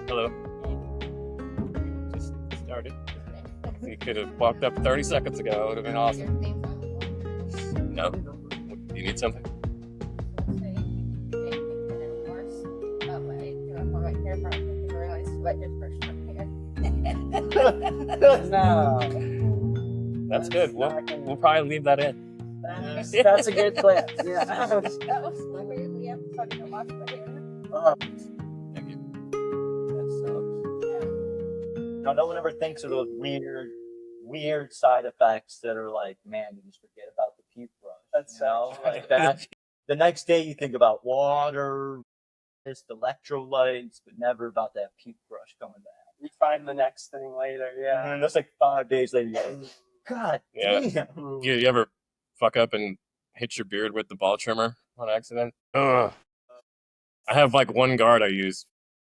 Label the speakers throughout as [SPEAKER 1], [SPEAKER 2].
[SPEAKER 1] Hello. Just started. You could have walked up 30 seconds ago. It would have been awesome. No? You need something?
[SPEAKER 2] No.
[SPEAKER 1] That's good. We'll probably leave that in.
[SPEAKER 2] That's a good plan. Yeah.
[SPEAKER 3] That was weird. We have to fucking watch my hair.
[SPEAKER 1] Thank you.
[SPEAKER 2] That sucks. No one ever thinks of those weird side effects that are like, man, you just forget about the puke brush. That's like that. The next day you think about water, just electrolytes, but never about that puke brush coming back.
[SPEAKER 4] You find the next thing later, yeah.
[SPEAKER 2] And that's like 5 days later. God damn.
[SPEAKER 1] You ever fuck up and hit your beard with the ball trimmer on accident? Ugh. I have like one guard I use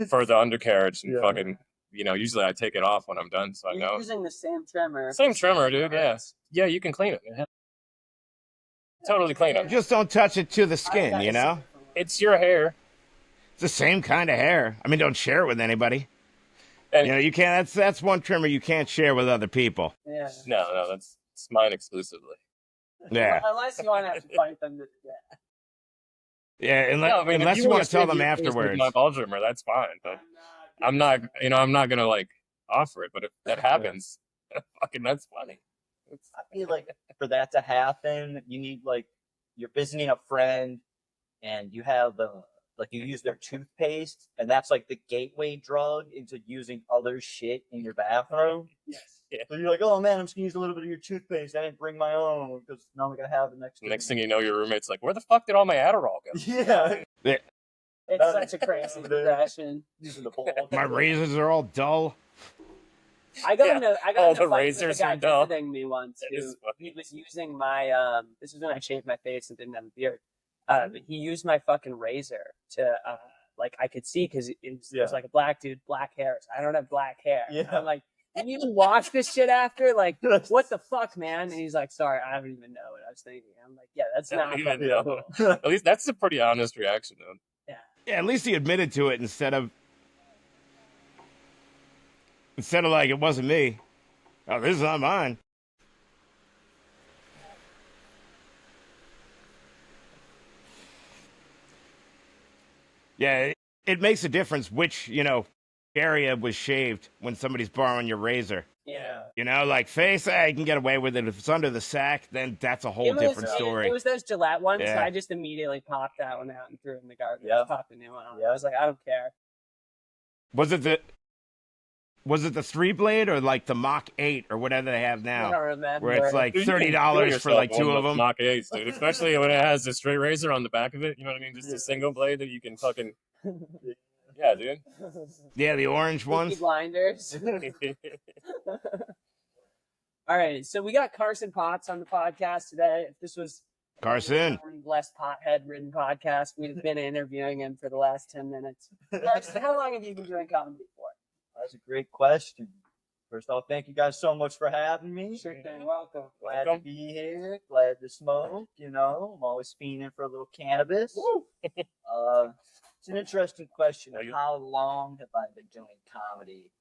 [SPEAKER 1] for the undercarriage and fucking, usually I take it off when I'm done, so I know.
[SPEAKER 4] You're using the same trimmer.
[SPEAKER 1] Same trimmer, dude, yeah. Yeah, you can clean it. Yeah. Totally clean it.
[SPEAKER 5] Just don't touch it to the skin, you know?
[SPEAKER 1] It's your hair.
[SPEAKER 5] It's the same kind of hair. I mean, don't share it with anybody.
[SPEAKER 1] And
[SPEAKER 5] you can't, that's one trimmer you can't share with other people.
[SPEAKER 4] Yeah.
[SPEAKER 1] No, that's mine exclusively.
[SPEAKER 5] Yeah.
[SPEAKER 4] Unless you want to have to fight them to death.
[SPEAKER 5] Yeah, unless you want to tell them afterwards.
[SPEAKER 1] My ball trimmer, that's fine. But I'm not gonna like offer it. But if that happens, fucking that's funny.
[SPEAKER 2] I feel like for that to happen, you need like you're visiting a friend, and you have you use their toothpaste, and that's like the gateway drug into using other shit in your bathroom.
[SPEAKER 1] Yes. Yeah.
[SPEAKER 2] So you're like, oh man, I'm just gonna use a little bit of your toothpaste. I didn't bring my own because now I'm gonna have it next
[SPEAKER 1] thing you know, your roommate's like, where the fuck did all my Adderall go?
[SPEAKER 2] Yeah.
[SPEAKER 4] It's such a crazy progression.
[SPEAKER 2] Using the ball.
[SPEAKER 5] My razors are all dull.
[SPEAKER 4] I got into
[SPEAKER 1] the
[SPEAKER 4] fight
[SPEAKER 1] razors
[SPEAKER 4] with a guy
[SPEAKER 1] are dull.
[SPEAKER 4] visiting me once.
[SPEAKER 1] That is funny.
[SPEAKER 4] He was using my this was when I shaved my face and didn't have a beard. But he used my fucking razor to I could see because it was like a black dude, black hair. So I don't have black hair.
[SPEAKER 2] Yeah.
[SPEAKER 4] I'm like, can you wash this shit after? Like, what the fuck, man? And he's like, sorry, I don't even know what I was thinking. I'm like, yeah, that's not fucking cool.
[SPEAKER 1] At least that's a pretty honest reaction, though.
[SPEAKER 5] Yeah, at least he admitted to it instead of like, it wasn't me. Oh, this is not mine. Yeah, it makes a difference which, area was shaved when somebody's borrowing your razor.
[SPEAKER 4] Yeah.
[SPEAKER 5] Like face, you can get away with it. If it's under the sack, then that's a whole different story.
[SPEAKER 4] It was those Gillette ones,
[SPEAKER 5] Yeah.
[SPEAKER 4] so I just immediately popped that one out and threw it in the garbage.
[SPEAKER 2] Yeah.
[SPEAKER 4] Popped a new one on. I was like, I don't care.
[SPEAKER 5] Was it the 3-blade or like the Mach 8 or whatever they have now?
[SPEAKER 4] I don't remember.
[SPEAKER 5] Where it's like $30 for like two of them.
[SPEAKER 1] Mach 8s, dude. Especially when it has a straight razor on the back of it. You know what I mean? Just a single blade that you can fucking. Yeah, dude.
[SPEAKER 5] Yeah, the orange
[SPEAKER 4] Peaky
[SPEAKER 5] ones.
[SPEAKER 4] Blinders. All right, so we got Carson Potts on the podcast today. If this was
[SPEAKER 5] Carson.
[SPEAKER 4] a less pothead-ridden podcast, we'd have been interviewing him for the last 10 minutes. Carson, how long have you been doing comedy for?
[SPEAKER 2] That's a great question. First off, thank you guys so much for having me.
[SPEAKER 4] Sure thing. Welcome.
[SPEAKER 2] Glad to be here. Glad to smoke. I'm always fiending for a little cannabis. It's an interesting question. How long have I been doing comedy?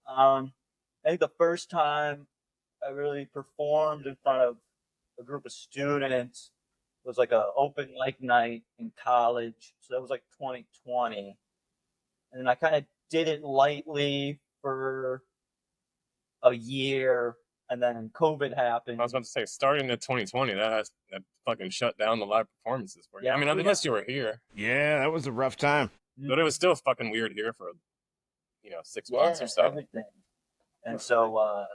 [SPEAKER 2] I think the first time I really performed in front of a group of students was like an open mic night in college. So that was like 2020. And then I kind of did it lightly for a year, and then COVID happened.
[SPEAKER 1] I was about to say, starting at 2020, that fucking shut down the live performances for you.
[SPEAKER 2] Yeah.
[SPEAKER 1] I mean, unless you were here.
[SPEAKER 5] Yeah, that was a rough time.
[SPEAKER 1] But it was still fucking weird here for, 6 months or so.
[SPEAKER 2] Everything. And so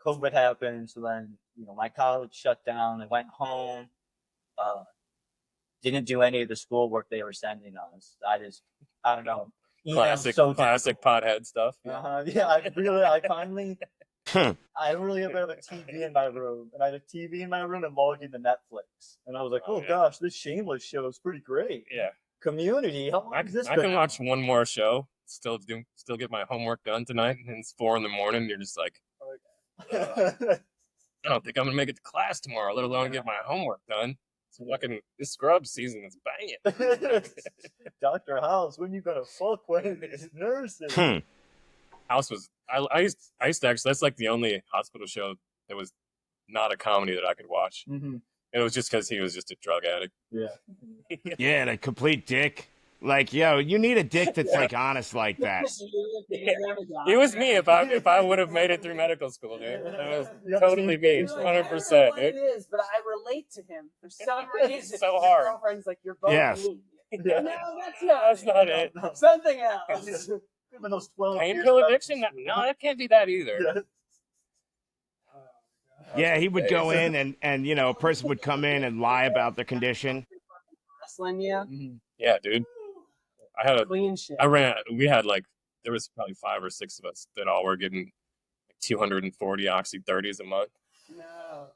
[SPEAKER 2] COVID happened. So then, my college shut down. I went home. Didn't do any of the schoolwork they were sending us. I don't know.
[SPEAKER 1] Classic pothead stuff.
[SPEAKER 2] I finally. I don't really have a TV in my room, and I had a TV in my room and logged into Netflix, and I was like, gosh, this Shameless show is pretty great.
[SPEAKER 1] Yeah.
[SPEAKER 2] Community. How long
[SPEAKER 1] I
[SPEAKER 2] is this?
[SPEAKER 1] can watch one more show, still get my homework done tonight, and it's 4 a.m. and you're just like, I don't think I'm gonna make it to class tomorrow, let alone get my homework done. This Scrubs season is banging.
[SPEAKER 2] Dr. House, when you gonna fuck one of these nurses?
[SPEAKER 1] House was I used to actually, that's like the only hospital show that was not a comedy that I could watch.
[SPEAKER 2] Mm-hmm.
[SPEAKER 1] It was just because he was just a drug addict.
[SPEAKER 2] Yeah.
[SPEAKER 5] Yeah, and a complete dick. Like, yo, you need a dick that's like honest like that.
[SPEAKER 1] It was me if I would have made it through medical school, dude. That was totally me, 100%.
[SPEAKER 4] I don't know what it is, but I relate to him for some reason.
[SPEAKER 1] So
[SPEAKER 4] His
[SPEAKER 1] hard.
[SPEAKER 4] girlfriend's like, you're both
[SPEAKER 5] Yes.
[SPEAKER 4] me.
[SPEAKER 2] Yeah.
[SPEAKER 4] No, that's not it.
[SPEAKER 2] No.
[SPEAKER 4] Something else.
[SPEAKER 2] Even those 12
[SPEAKER 1] Pain
[SPEAKER 2] years
[SPEAKER 1] pill
[SPEAKER 2] back-
[SPEAKER 1] addiction? No, that can't be that either.
[SPEAKER 2] Yeah.
[SPEAKER 5] Yeah, he would go in and you know, a person would come in and lie about their condition.
[SPEAKER 4] Wrestling you.
[SPEAKER 2] Mhm.
[SPEAKER 1] Yeah, dude. I had
[SPEAKER 4] Clean shit.
[SPEAKER 1] we had like, there was probably 5 or 6 of us that all were getting 240 Oxy 30s a month.
[SPEAKER 4] No.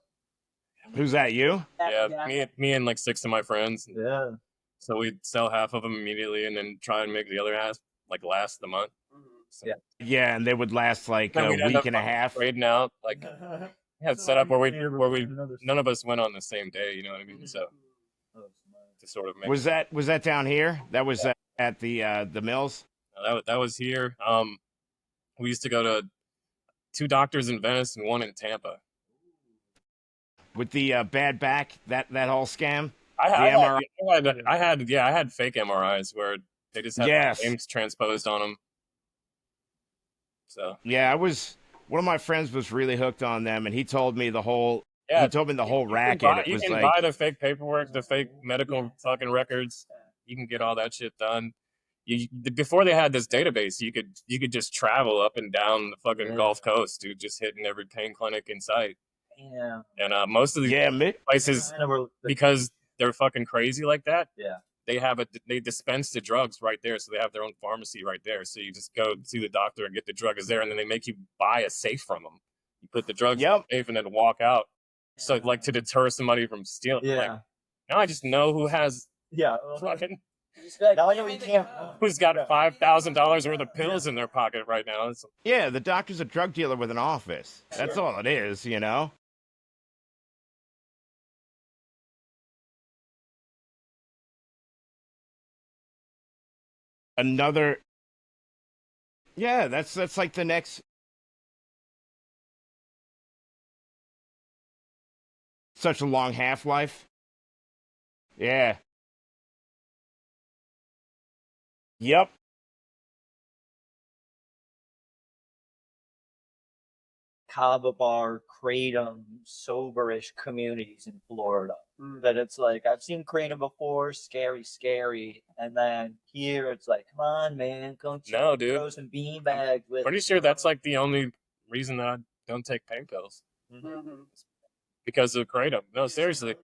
[SPEAKER 5] Who's that, you?
[SPEAKER 1] Yeah, me and like 6 of my friends.
[SPEAKER 2] Yeah.
[SPEAKER 1] So we'd sell half of them immediately and then try and make the other half like last the month. So,
[SPEAKER 2] Yeah.
[SPEAKER 5] Yeah, and they would last like
[SPEAKER 1] then
[SPEAKER 5] a
[SPEAKER 1] we'd end
[SPEAKER 5] week
[SPEAKER 1] up
[SPEAKER 5] and a half.
[SPEAKER 1] trading out. Like, we had set up where we none of us went on the same day. You know what I mean? So to sort of make
[SPEAKER 5] Was that down here? That was at the mills.
[SPEAKER 1] that was here. We used to go to 2 doctors in Venice and 1 in Tampa.
[SPEAKER 5] With the bad back, that whole scam.
[SPEAKER 1] I had fake MRIs where they just had
[SPEAKER 5] Yes.
[SPEAKER 1] names transposed on them. So
[SPEAKER 5] Yeah, one of my friends was really hooked on them, and he told me the whole.
[SPEAKER 1] yeah,
[SPEAKER 5] He told me the whole racket. It
[SPEAKER 1] you
[SPEAKER 5] was
[SPEAKER 1] can
[SPEAKER 5] like,
[SPEAKER 1] buy the fake paperwork, the fake medical fucking records. You can get all that shit done. Before they had this database, you could just travel up and down the fucking Gulf Coast, dude, just hitting every pain clinic in sight.
[SPEAKER 2] Yeah.
[SPEAKER 1] And most of these
[SPEAKER 5] yeah,
[SPEAKER 1] places, because they're fucking crazy like that,
[SPEAKER 2] Yeah.
[SPEAKER 1] they dispense the drugs right there, so they have their own pharmacy right there. So you just go see the doctor and get the drug is there, and then they make you buy a safe from them. You put the drugs in the safe and then walk out. So like to deter somebody from stealing.
[SPEAKER 2] Yeah.
[SPEAKER 1] Like, now I just know who has
[SPEAKER 2] Yeah.
[SPEAKER 1] fucking
[SPEAKER 2] Now I know you can't.
[SPEAKER 1] who's got $5,000 worth of pills in their pocket right now.
[SPEAKER 5] yeah. The doctor's a drug dealer with an office. That's all it is, you know. Another. Yeah, that's like the next. Such a long half-life. Yeah. Yep.
[SPEAKER 2] Kava bar, kratom, soberish communities in Florida. That it's like I've seen kratom before, scary, and then here it's like, come on, man, go
[SPEAKER 1] No, dude.
[SPEAKER 2] throw some bean bags with.
[SPEAKER 1] Pretty sure that's like the only reason that I don't take pain pills.
[SPEAKER 2] Mhm.
[SPEAKER 1] Because of kratom. No, seriously.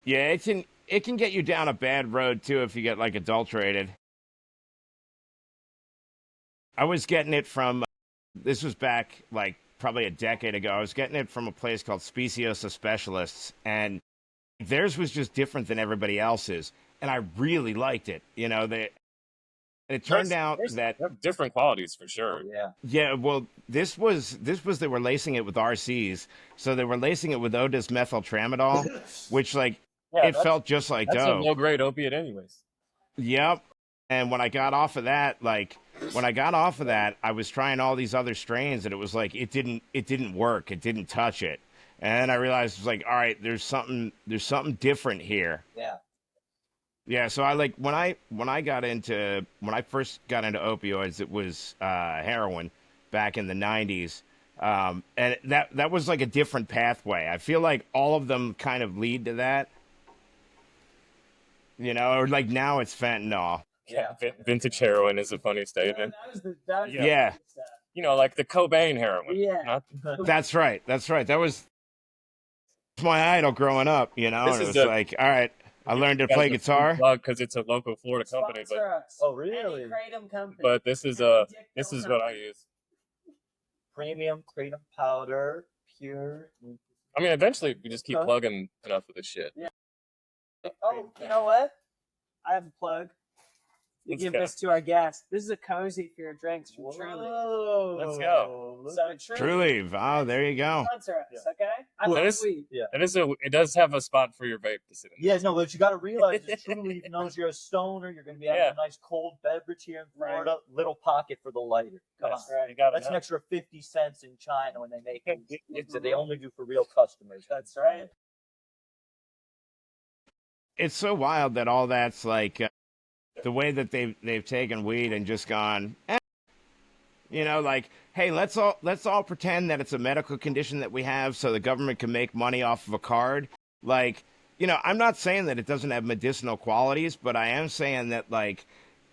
[SPEAKER 5] Yeah, it can get you down a bad road too if you get like adulterated. I was getting it from this was back like probably a decade ago. I was getting it from a place called Speciosa Specialists, and theirs was just different than everybody else's, and I really liked it. You know, it turned out that
[SPEAKER 1] they have different qualities for sure.
[SPEAKER 2] Yeah.
[SPEAKER 5] yeah, well, this was they were lacing it with RCs, so they were lacing it with Otis methyltramadol, which like it felt just like
[SPEAKER 1] That's
[SPEAKER 5] dope.
[SPEAKER 1] a low grade opiate anyways.
[SPEAKER 5] Yep. And when I got off of that, I was trying all these other strains, and it was like it didn't work. It didn't touch it. And I realized it was like, all right, there's something different here.
[SPEAKER 2] Yeah.
[SPEAKER 5] Yeah. So I like when I first got into opioids, it was heroin back in the 90s. And that was like a different pathway. I feel like all of them kind of lead to that. You know, or like now it's fentanyl.
[SPEAKER 1] Yeah, vintage heroin is a funny statement.
[SPEAKER 4] That was
[SPEAKER 5] Yeah.
[SPEAKER 1] You know, like the Cobain heroin.
[SPEAKER 4] Yeah.
[SPEAKER 5] That's right. That was my idol growing up, you know.
[SPEAKER 1] This
[SPEAKER 5] And it
[SPEAKER 1] is
[SPEAKER 5] was
[SPEAKER 1] the-
[SPEAKER 5] like, all right, I learned to play guitar.
[SPEAKER 1] Because it's a local Florida company,
[SPEAKER 4] Sponsor us.
[SPEAKER 2] Oh, really?
[SPEAKER 4] Any kratom company.
[SPEAKER 1] but this is what I use.
[SPEAKER 2] Premium kratom powder, pure.
[SPEAKER 1] I mean, eventually we just keep
[SPEAKER 2] Huh?
[SPEAKER 1] plugging enough of this shit.
[SPEAKER 4] Oh, you know what? I have a plug. to
[SPEAKER 1] Let's
[SPEAKER 4] give
[SPEAKER 1] go.
[SPEAKER 4] this to our guest. This is a cozy for your drinks from Truly.
[SPEAKER 2] Whoa.
[SPEAKER 1] Let's go.
[SPEAKER 4] So
[SPEAKER 5] Truly. Oh, there you go.
[SPEAKER 4] sponsor us, okay? I
[SPEAKER 1] That
[SPEAKER 4] love
[SPEAKER 1] is-
[SPEAKER 4] weed.
[SPEAKER 1] It does have a spot for your vape to sit in.
[SPEAKER 2] Yeah, no, but you got to realize it's Truly knows you're a stoner. You're going to be having
[SPEAKER 1] Yeah.
[SPEAKER 2] a nice cold beverage here in
[SPEAKER 4] Right.
[SPEAKER 2] Florida. Little pocket for the lighter. Come
[SPEAKER 1] That's
[SPEAKER 2] on.
[SPEAKER 1] right. You got
[SPEAKER 2] That's an extra 50 cents in China when they make it. So they only do for real customers.
[SPEAKER 4] That's right.
[SPEAKER 5] It's so wild that all that's like the way that they've taken weed and just gone, you know, like, hey, let's all pretend that it's a medical condition that we have so the government can make money off of a card. Like, you know, I'm not saying that it doesn't have medicinal qualities, but I am saying that, like,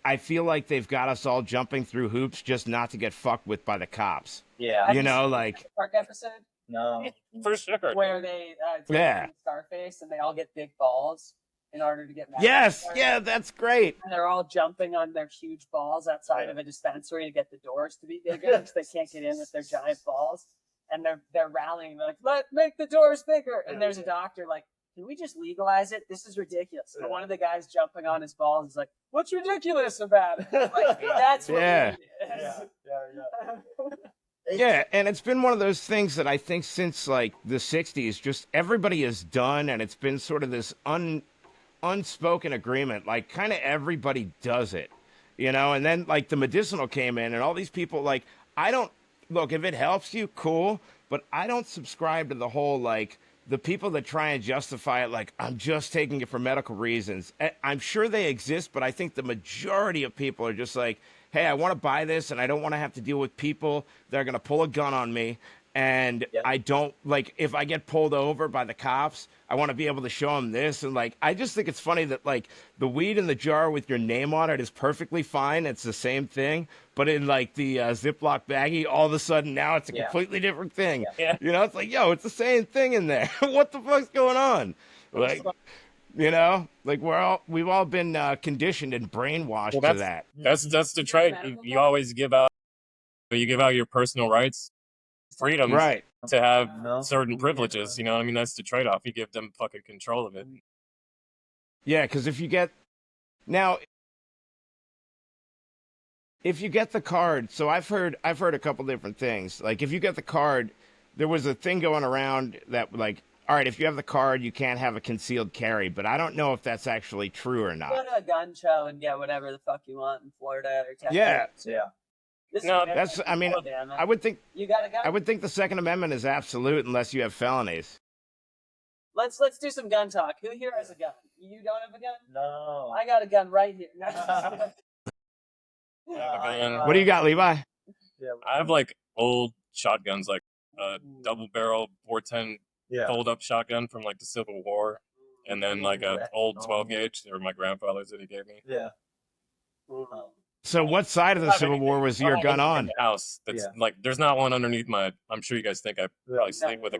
[SPEAKER 5] I feel like they've got us all jumping through hoops just not to get fucked with by the cops.
[SPEAKER 2] Yeah.
[SPEAKER 5] You know, like,
[SPEAKER 4] Park episode
[SPEAKER 2] No.
[SPEAKER 1] For sure.
[SPEAKER 4] where they take
[SPEAKER 5] Yeah.
[SPEAKER 4] Scarface and they all get big balls in order to get mad.
[SPEAKER 5] yes, yeah, that's great.
[SPEAKER 4] And they're all jumping on their huge balls outside of a dispensary to get the doors to be bigger because they can't get in with their giant balls. And they're rallying, they're like, make the doors bigger. And there's a doctor like, can we just legalize it? This is ridiculous. And one of the guys jumping on his balls is like, what's ridiculous about it? Like, that's what
[SPEAKER 5] Yeah.
[SPEAKER 4] weed is.
[SPEAKER 5] Yeah, and it's been one of those things that I think since like the 60s, just everybody is done, and it's been sort of this unspoken agreement, like kind of everybody does it, you know, and then like the medicinal came in and all these people, like, I don't, look, if it helps you, cool, but I don't subscribe to the whole, like, the people that try and justify it, like, I'm just taking it for medical reasons. I'm sure they exist, but I think the majority of people are just like, hey, I want to buy this and I don't want to have to deal with people that are going to pull a gun on me. And I don't, like, if I get pulled over by the cops, I want to be able to show them this. And, like, I just think it's funny that, like, the weed in the jar with your name on it is perfectly fine. It's the same thing. But in, like, the Ziploc baggie, all of a sudden now it's a completely different thing.
[SPEAKER 1] Yeah.
[SPEAKER 5] You know, it's like, yo, it's the same thing in there. What the fuck's going on? Like, you know, like we've all been conditioned and brainwashed to that.
[SPEAKER 1] That's the trait. You always give out your personal rights, freedoms,
[SPEAKER 5] Right.
[SPEAKER 1] to have certain privileges. You know what I mean? That's the trade-off. You give them fucking control of it.
[SPEAKER 5] Yeah, because if you get the card, so I've heard a couple different things. Like, if you get the card, there was a thing going around that, like, all right, if you have the card, you can't have a concealed carry, but I don't know if that's actually true or
[SPEAKER 4] Go
[SPEAKER 5] not.
[SPEAKER 4] to a gun show and get whatever the fuck you want in Florida or Texas.
[SPEAKER 5] Yeah.
[SPEAKER 4] This
[SPEAKER 1] No,
[SPEAKER 4] is
[SPEAKER 5] That's, I mean,
[SPEAKER 4] Alabama.
[SPEAKER 5] I would think
[SPEAKER 4] You got a gun?
[SPEAKER 5] the Second Amendment is absolute unless you have felonies.
[SPEAKER 4] Let's do some gun talk. Who here has a gun? You don't have a gun?
[SPEAKER 2] No.
[SPEAKER 4] I got a gun right here.
[SPEAKER 5] What do you got, Levi?
[SPEAKER 1] I have like old shotguns, like a double barrel 410 fold up shotgun from like the Civil War, and then like a old 12 gauge. They were my grandfather's that he gave me.
[SPEAKER 2] Yeah.
[SPEAKER 5] So what side of the Civil War was your gun on?
[SPEAKER 1] In the house. That's like, there's not one underneath my. I'm sure you guys think I probably sleep with a.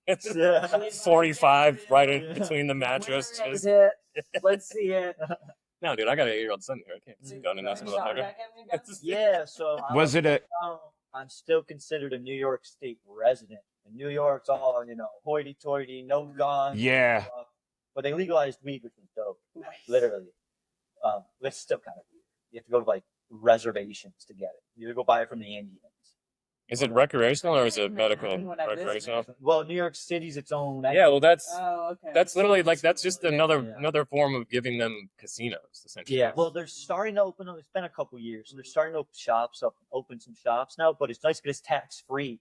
[SPEAKER 1] It's
[SPEAKER 2] Yeah.
[SPEAKER 1] 45 right in between the mattress.
[SPEAKER 4] Let's see it.
[SPEAKER 1] No, dude, I got an 8-year-old son here. I can't see gun in this motherfucker.
[SPEAKER 2] Yeah, so
[SPEAKER 5] Was it a
[SPEAKER 2] I'm still considered a New York State resident. And New York's all, hoity-toity, no guns.
[SPEAKER 5] Yeah.
[SPEAKER 2] But they legalized weed, which was dope. Literally. It's still kind of weird. You have to go to, like, reservations to get it. You have to go buy it from the Indians.
[SPEAKER 1] Is it recreational or is it medical? Recreational.
[SPEAKER 2] Well, New York City's its own.
[SPEAKER 1] Yeah, well, that's
[SPEAKER 4] okay.
[SPEAKER 1] literally like that's just another form of giving them casinos, essentially.
[SPEAKER 2] Yeah, well, they're starting to open. It's been a couple years, so they're starting to open some shops now. But it's nice because it's tax free,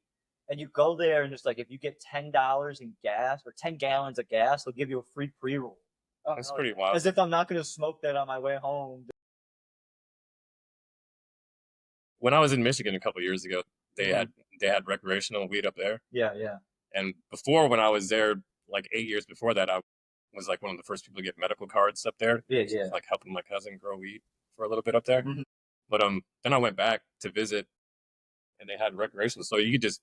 [SPEAKER 2] and you go there and it's like if you get $10 in gas or 10 gallons of gas, they'll give you a free pre-roll.
[SPEAKER 1] That's pretty wild.
[SPEAKER 2] As if I'm not going to smoke that on my way home.
[SPEAKER 1] When I was in Michigan a couple years ago, they had recreational weed up there.
[SPEAKER 2] Yeah.
[SPEAKER 1] And before, when I was there, like 8 years before that, I was like one of the first people to get medical cards up there.
[SPEAKER 2] Yeah.
[SPEAKER 1] Like helping my cousin grow weed for a little bit up there.
[SPEAKER 2] Mhm.
[SPEAKER 1] But then I went back to visit, and they had recreational. So you could just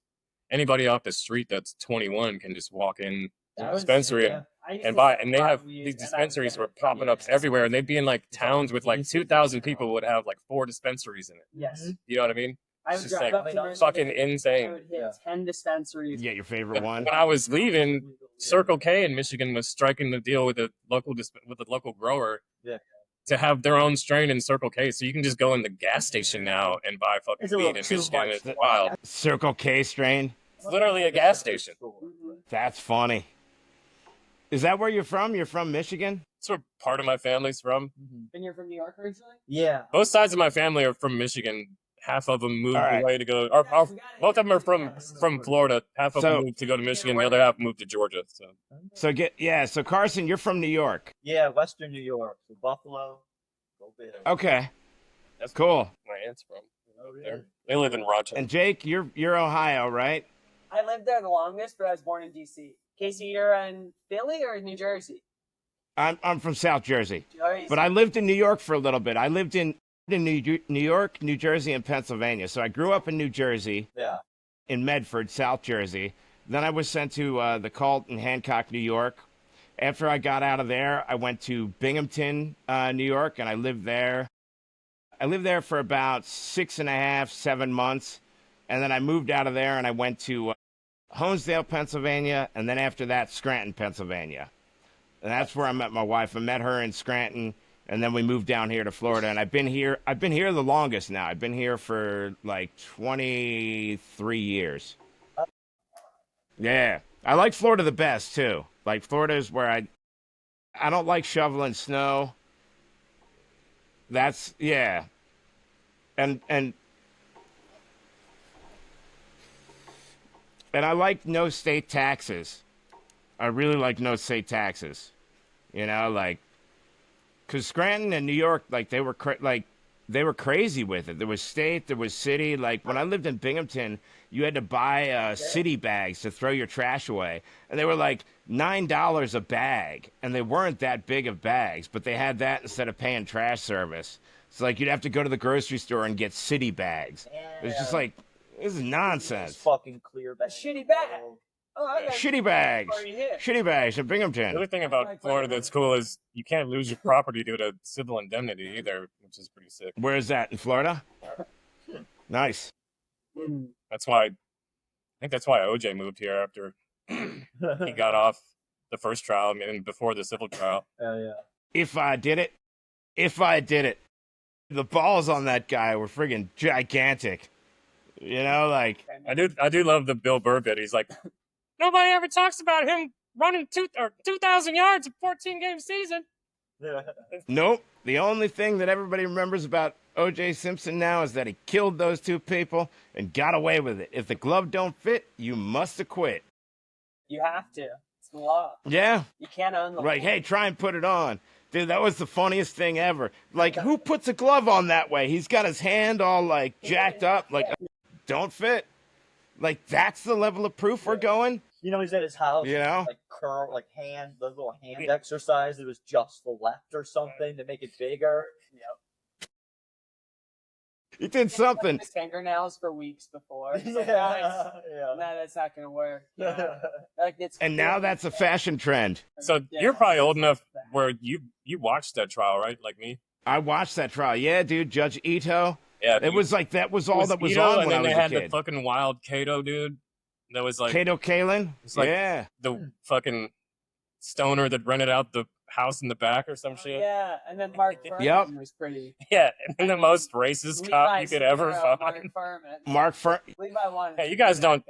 [SPEAKER 1] anybody off the street that's 21 can just walk in to the dispensary and buy. And they have these dispensaries were popping up everywhere, and they'd be in like towns with like 2,000 people would have like 4 dispensaries in it.
[SPEAKER 4] Yes.
[SPEAKER 1] You know what I mean?
[SPEAKER 4] I
[SPEAKER 1] It's
[SPEAKER 4] would
[SPEAKER 1] just
[SPEAKER 4] drive
[SPEAKER 1] like
[SPEAKER 4] up to Michigan.
[SPEAKER 1] fucking
[SPEAKER 4] I
[SPEAKER 1] insane.
[SPEAKER 4] would hit 10 dispensaries.
[SPEAKER 5] you get your favorite one?
[SPEAKER 1] When I was leaving, Circle K in Michigan was striking the deal with a local grower to have their own strain in Circle K, so you can just go in the gas station now and buy fucking
[SPEAKER 2] It's a
[SPEAKER 1] weed
[SPEAKER 2] little
[SPEAKER 1] in
[SPEAKER 2] too
[SPEAKER 1] Michigan.
[SPEAKER 2] much.
[SPEAKER 1] It's wild.
[SPEAKER 5] Circle K strain.
[SPEAKER 1] It's literally a gas station.
[SPEAKER 5] That's funny. Is that where you're from? You're from Michigan?
[SPEAKER 1] That's where part of my family's from.
[SPEAKER 4] And you're from New York originally?
[SPEAKER 2] Yeah.
[SPEAKER 1] Both sides of my family are from Michigan. Half of them moved
[SPEAKER 5] All right.
[SPEAKER 1] away to go. Both of them are from Florida. Half of them moved to go to Michigan. The other half moved to Georgia.
[SPEAKER 5] So Carson, you're from New York.
[SPEAKER 2] Yeah, Western New York. So Buffalo. Go Bills.
[SPEAKER 5] Okay.
[SPEAKER 1] That's
[SPEAKER 5] Cool.
[SPEAKER 1] where my aunt's from. There. They live in Rochester.
[SPEAKER 5] And Jake, you're Ohio, right?
[SPEAKER 4] I lived there the longest, but I was born in D.C. Casey, you're in Philly or New Jersey?
[SPEAKER 5] I'm from South Jersey.
[SPEAKER 4] Jersey.
[SPEAKER 5] But I lived in New York for a little bit. I lived in New York, New Jersey, and Pennsylvania. So I grew up in New Jersey,
[SPEAKER 2] Yeah.
[SPEAKER 5] in Medford, South Jersey. Then I was sent to the Cult in Hancock, New York. After I got out of there, I went to Binghamton, New York, and I lived there. I lived there for about 6.5, 7 months. And then I moved out of there and I went to Honesdale, Pennsylvania. And then after that, Scranton, Pennsylvania. And that's where I met my wife. I met her in Scranton. And then we moved down here to Florida, and I've been here the longest now. I've been here for like 23 years. Yeah. I like Florida the best too. Like Florida is where I don't like shoveling snow. That's yeah. And I like no state taxes. I really like no state taxes. You know, like because Scranton and New York, like they were crazy with it. There was state, there was city. Like when I lived in Binghamton, you had to buy city bags to throw your trash away, and they were like $9 a bag, and they weren't that big of bags, but they had that instead of paying trash service. So like you'd have to go to the grocery store and get city bags. It was just like this is nonsense.
[SPEAKER 2] It's fucking clear bag.
[SPEAKER 4] Shitty bag. Oh, okay.
[SPEAKER 5] Shitty bags. Shitty bags in Binghamton.
[SPEAKER 1] The other thing about Florida that's cool is you can't lose your property due to civil indemnity either, which is pretty sick.
[SPEAKER 5] Where is that? In Florida? Nice.
[SPEAKER 1] That's why I think that's why OJ moved here after he got off the first trial and before the civil trial.
[SPEAKER 2] Yeah.
[SPEAKER 5] If I did it, the balls on that guy were friggin' gigantic. You know, like
[SPEAKER 1] I do love the Bill Burr bit. He's like, nobody ever talks about him running 2,000 yards in 14-game season.
[SPEAKER 5] Nope. The only thing that everybody remembers about O.J. Simpson now is that he killed those two people and got away with it. If the glove don't fit, you must acquit.
[SPEAKER 4] You have to. It's the law.
[SPEAKER 5] Yeah.
[SPEAKER 4] You can't own the
[SPEAKER 5] Like,
[SPEAKER 4] law.
[SPEAKER 5] hey, try and put it on. Dude, that was the funniest thing ever. Like, who puts a glove on that way? He's got his hand all, like, jacked up. Like, don't fit. Like, that's the level of proof we're going?
[SPEAKER 2] You know, he's at his house.
[SPEAKER 5] You know?
[SPEAKER 2] Like curl, like hand, the little hand exercise. It was just the left or something to make it bigger.
[SPEAKER 4] Yep.
[SPEAKER 5] He did something.
[SPEAKER 4] His fingernails for weeks before. It's like,
[SPEAKER 2] Yeah.
[SPEAKER 4] No, that's not gonna work. Yeah. Like, it's
[SPEAKER 5] And now that's a fashion trend.
[SPEAKER 1] So you're probably old enough where you watched that trial, right? Like me.
[SPEAKER 5] I watched that trial. Yeah, dude, Judge Ito.
[SPEAKER 1] Yeah.
[SPEAKER 5] It was like that was all that was
[SPEAKER 1] Ito,
[SPEAKER 5] on
[SPEAKER 1] and
[SPEAKER 5] when I
[SPEAKER 1] then
[SPEAKER 5] was
[SPEAKER 1] they
[SPEAKER 5] a
[SPEAKER 1] had the
[SPEAKER 5] kid.
[SPEAKER 1] fucking wild Cato dude. That was like
[SPEAKER 5] Cato Kalin?
[SPEAKER 1] It's like-
[SPEAKER 5] Yeah.
[SPEAKER 1] the fucking stoner that rented out the house in the back or some shit.
[SPEAKER 4] Yeah, and then Mark Furman
[SPEAKER 5] Yep.
[SPEAKER 4] was pretty.
[SPEAKER 1] Yeah, and the most racist cop you could ever
[SPEAKER 4] Mark
[SPEAKER 1] find.
[SPEAKER 4] Furman.
[SPEAKER 5] Mark Fur.
[SPEAKER 4] Levi wanted.
[SPEAKER 1] Hey, you guys don't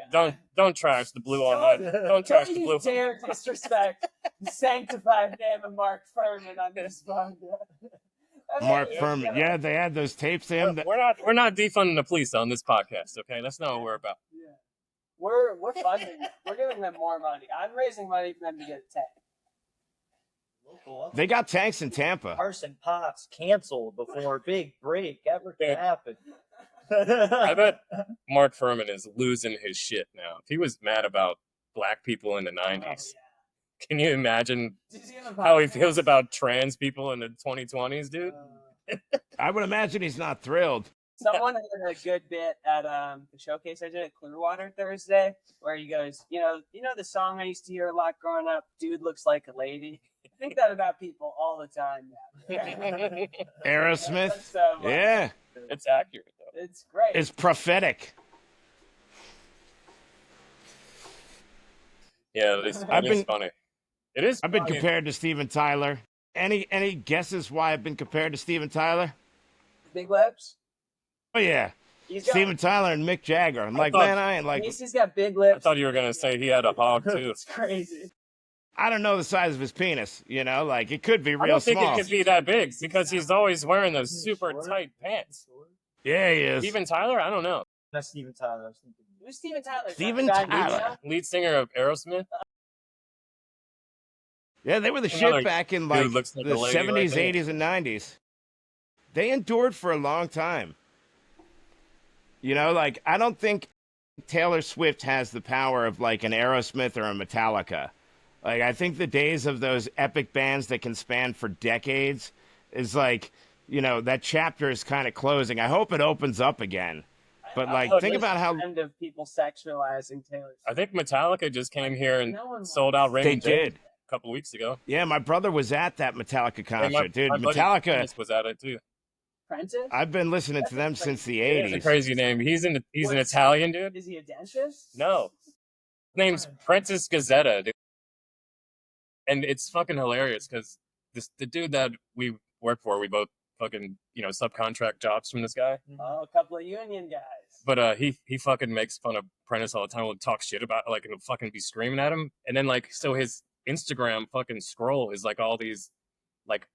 [SPEAKER 1] trash the blue on mine. Don't trash the
[SPEAKER 4] Don't
[SPEAKER 1] blue.
[SPEAKER 4] you dare disrespect the sanctified name of Mark Furman on this podcast.
[SPEAKER 5] Mark Furman. Yeah, they had those tapes of him. That,
[SPEAKER 1] We're not defunding the police on this podcast, okay? That's not what we're about.
[SPEAKER 4] Yeah. We're funding. We're giving them more money. I'm raising money for them to get a tank.
[SPEAKER 5] they got tanks in Tampa.
[SPEAKER 2] Carson Potts canceled before a big break ever
[SPEAKER 1] Yeah.
[SPEAKER 2] happened.
[SPEAKER 1] I bet Mark Furman is losing his shit now. If he was mad about black people in the 90s, can you imagine how he feels about trans people in the 2020s, dude?
[SPEAKER 5] I would imagine he's not thrilled.
[SPEAKER 4] Someone had a good bit at the showcase I did at Clearwater Thursday, where he goes, you know the song I used to hear a lot growing up, "Dude looks like a lady." I think that about people all the time now.
[SPEAKER 5] Aerosmith.
[SPEAKER 4] So,
[SPEAKER 5] Yeah.
[SPEAKER 1] It's accurate, though.
[SPEAKER 4] it's great.
[SPEAKER 5] It's prophetic.
[SPEAKER 1] Yeah, it's
[SPEAKER 5] I've been-
[SPEAKER 1] funny. It is
[SPEAKER 5] I've been
[SPEAKER 1] funny.
[SPEAKER 5] compared to Steven Tyler. Any guesses why I've been compared to Steven Tyler?
[SPEAKER 4] Big lips.
[SPEAKER 5] Oh yeah,
[SPEAKER 4] He's got,
[SPEAKER 5] Steven Tyler and Mick Jagger. I'm like,
[SPEAKER 1] thought-
[SPEAKER 5] man, I ain't like.
[SPEAKER 4] He's got big
[SPEAKER 1] I
[SPEAKER 4] lips.
[SPEAKER 1] thought you were gonna say he had a hog too.
[SPEAKER 4] It's crazy.
[SPEAKER 5] I don't know the size of his penis. You know, like it could be
[SPEAKER 1] I
[SPEAKER 5] real
[SPEAKER 1] don't think
[SPEAKER 5] small.
[SPEAKER 1] it could be that big because he's always wearing those super tight pants.
[SPEAKER 5] Yeah, he is.
[SPEAKER 1] Steven Tyler? I don't know.
[SPEAKER 2] That's Steven Tyler. I was thinking.
[SPEAKER 4] Who's Steven Tyler?
[SPEAKER 5] Steven
[SPEAKER 4] The guy in
[SPEAKER 5] Tyler.
[SPEAKER 4] Utah?
[SPEAKER 1] Lead singer of Aerosmith.
[SPEAKER 5] Yeah, they were the
[SPEAKER 1] Another
[SPEAKER 5] shit back in
[SPEAKER 1] dude
[SPEAKER 5] like
[SPEAKER 1] looks like
[SPEAKER 5] the
[SPEAKER 1] a lady
[SPEAKER 5] 70s,
[SPEAKER 1] right there.
[SPEAKER 5] 80s, and 90s. They endured for a long time. You know, like I don't think Taylor Swift has the power of like an Aerosmith or a Metallica. Like I think the days of those epic bands that can span for decades is like, you know, that chapter is kind of closing. I hope it opens up again. But like,
[SPEAKER 1] Oh,
[SPEAKER 5] think
[SPEAKER 1] this
[SPEAKER 5] about how
[SPEAKER 4] End of people sexualizing Taylor Swift.
[SPEAKER 1] I think Metallica just came here and
[SPEAKER 4] No one
[SPEAKER 1] sold out
[SPEAKER 4] wants-
[SPEAKER 5] they
[SPEAKER 1] Raymond James
[SPEAKER 5] did.
[SPEAKER 1] a couple weeks ago.
[SPEAKER 5] Yeah, my brother was at that Metallica
[SPEAKER 1] And
[SPEAKER 5] concert, dude.
[SPEAKER 1] my buddy
[SPEAKER 5] Metallica.
[SPEAKER 1] Dennis was at it too.
[SPEAKER 4] Prentice?
[SPEAKER 5] I've been listening to them since the
[SPEAKER 1] It's a
[SPEAKER 5] 80s.
[SPEAKER 1] crazy name. He's an
[SPEAKER 4] What's-
[SPEAKER 1] Italian dude.
[SPEAKER 4] Is he a dentist?
[SPEAKER 1] No, his name's Prentice Gazzetta, dude. And it's fucking hilarious because the dude that we work for, we both fucking subcontract jobs from this guy.
[SPEAKER 4] Oh, a couple of union guys.
[SPEAKER 1] But he fucking makes fun of Prentice all the time. Will talk shit about it, like and he'll fucking be screaming at him. And then like so his Instagram fucking scroll is like all these like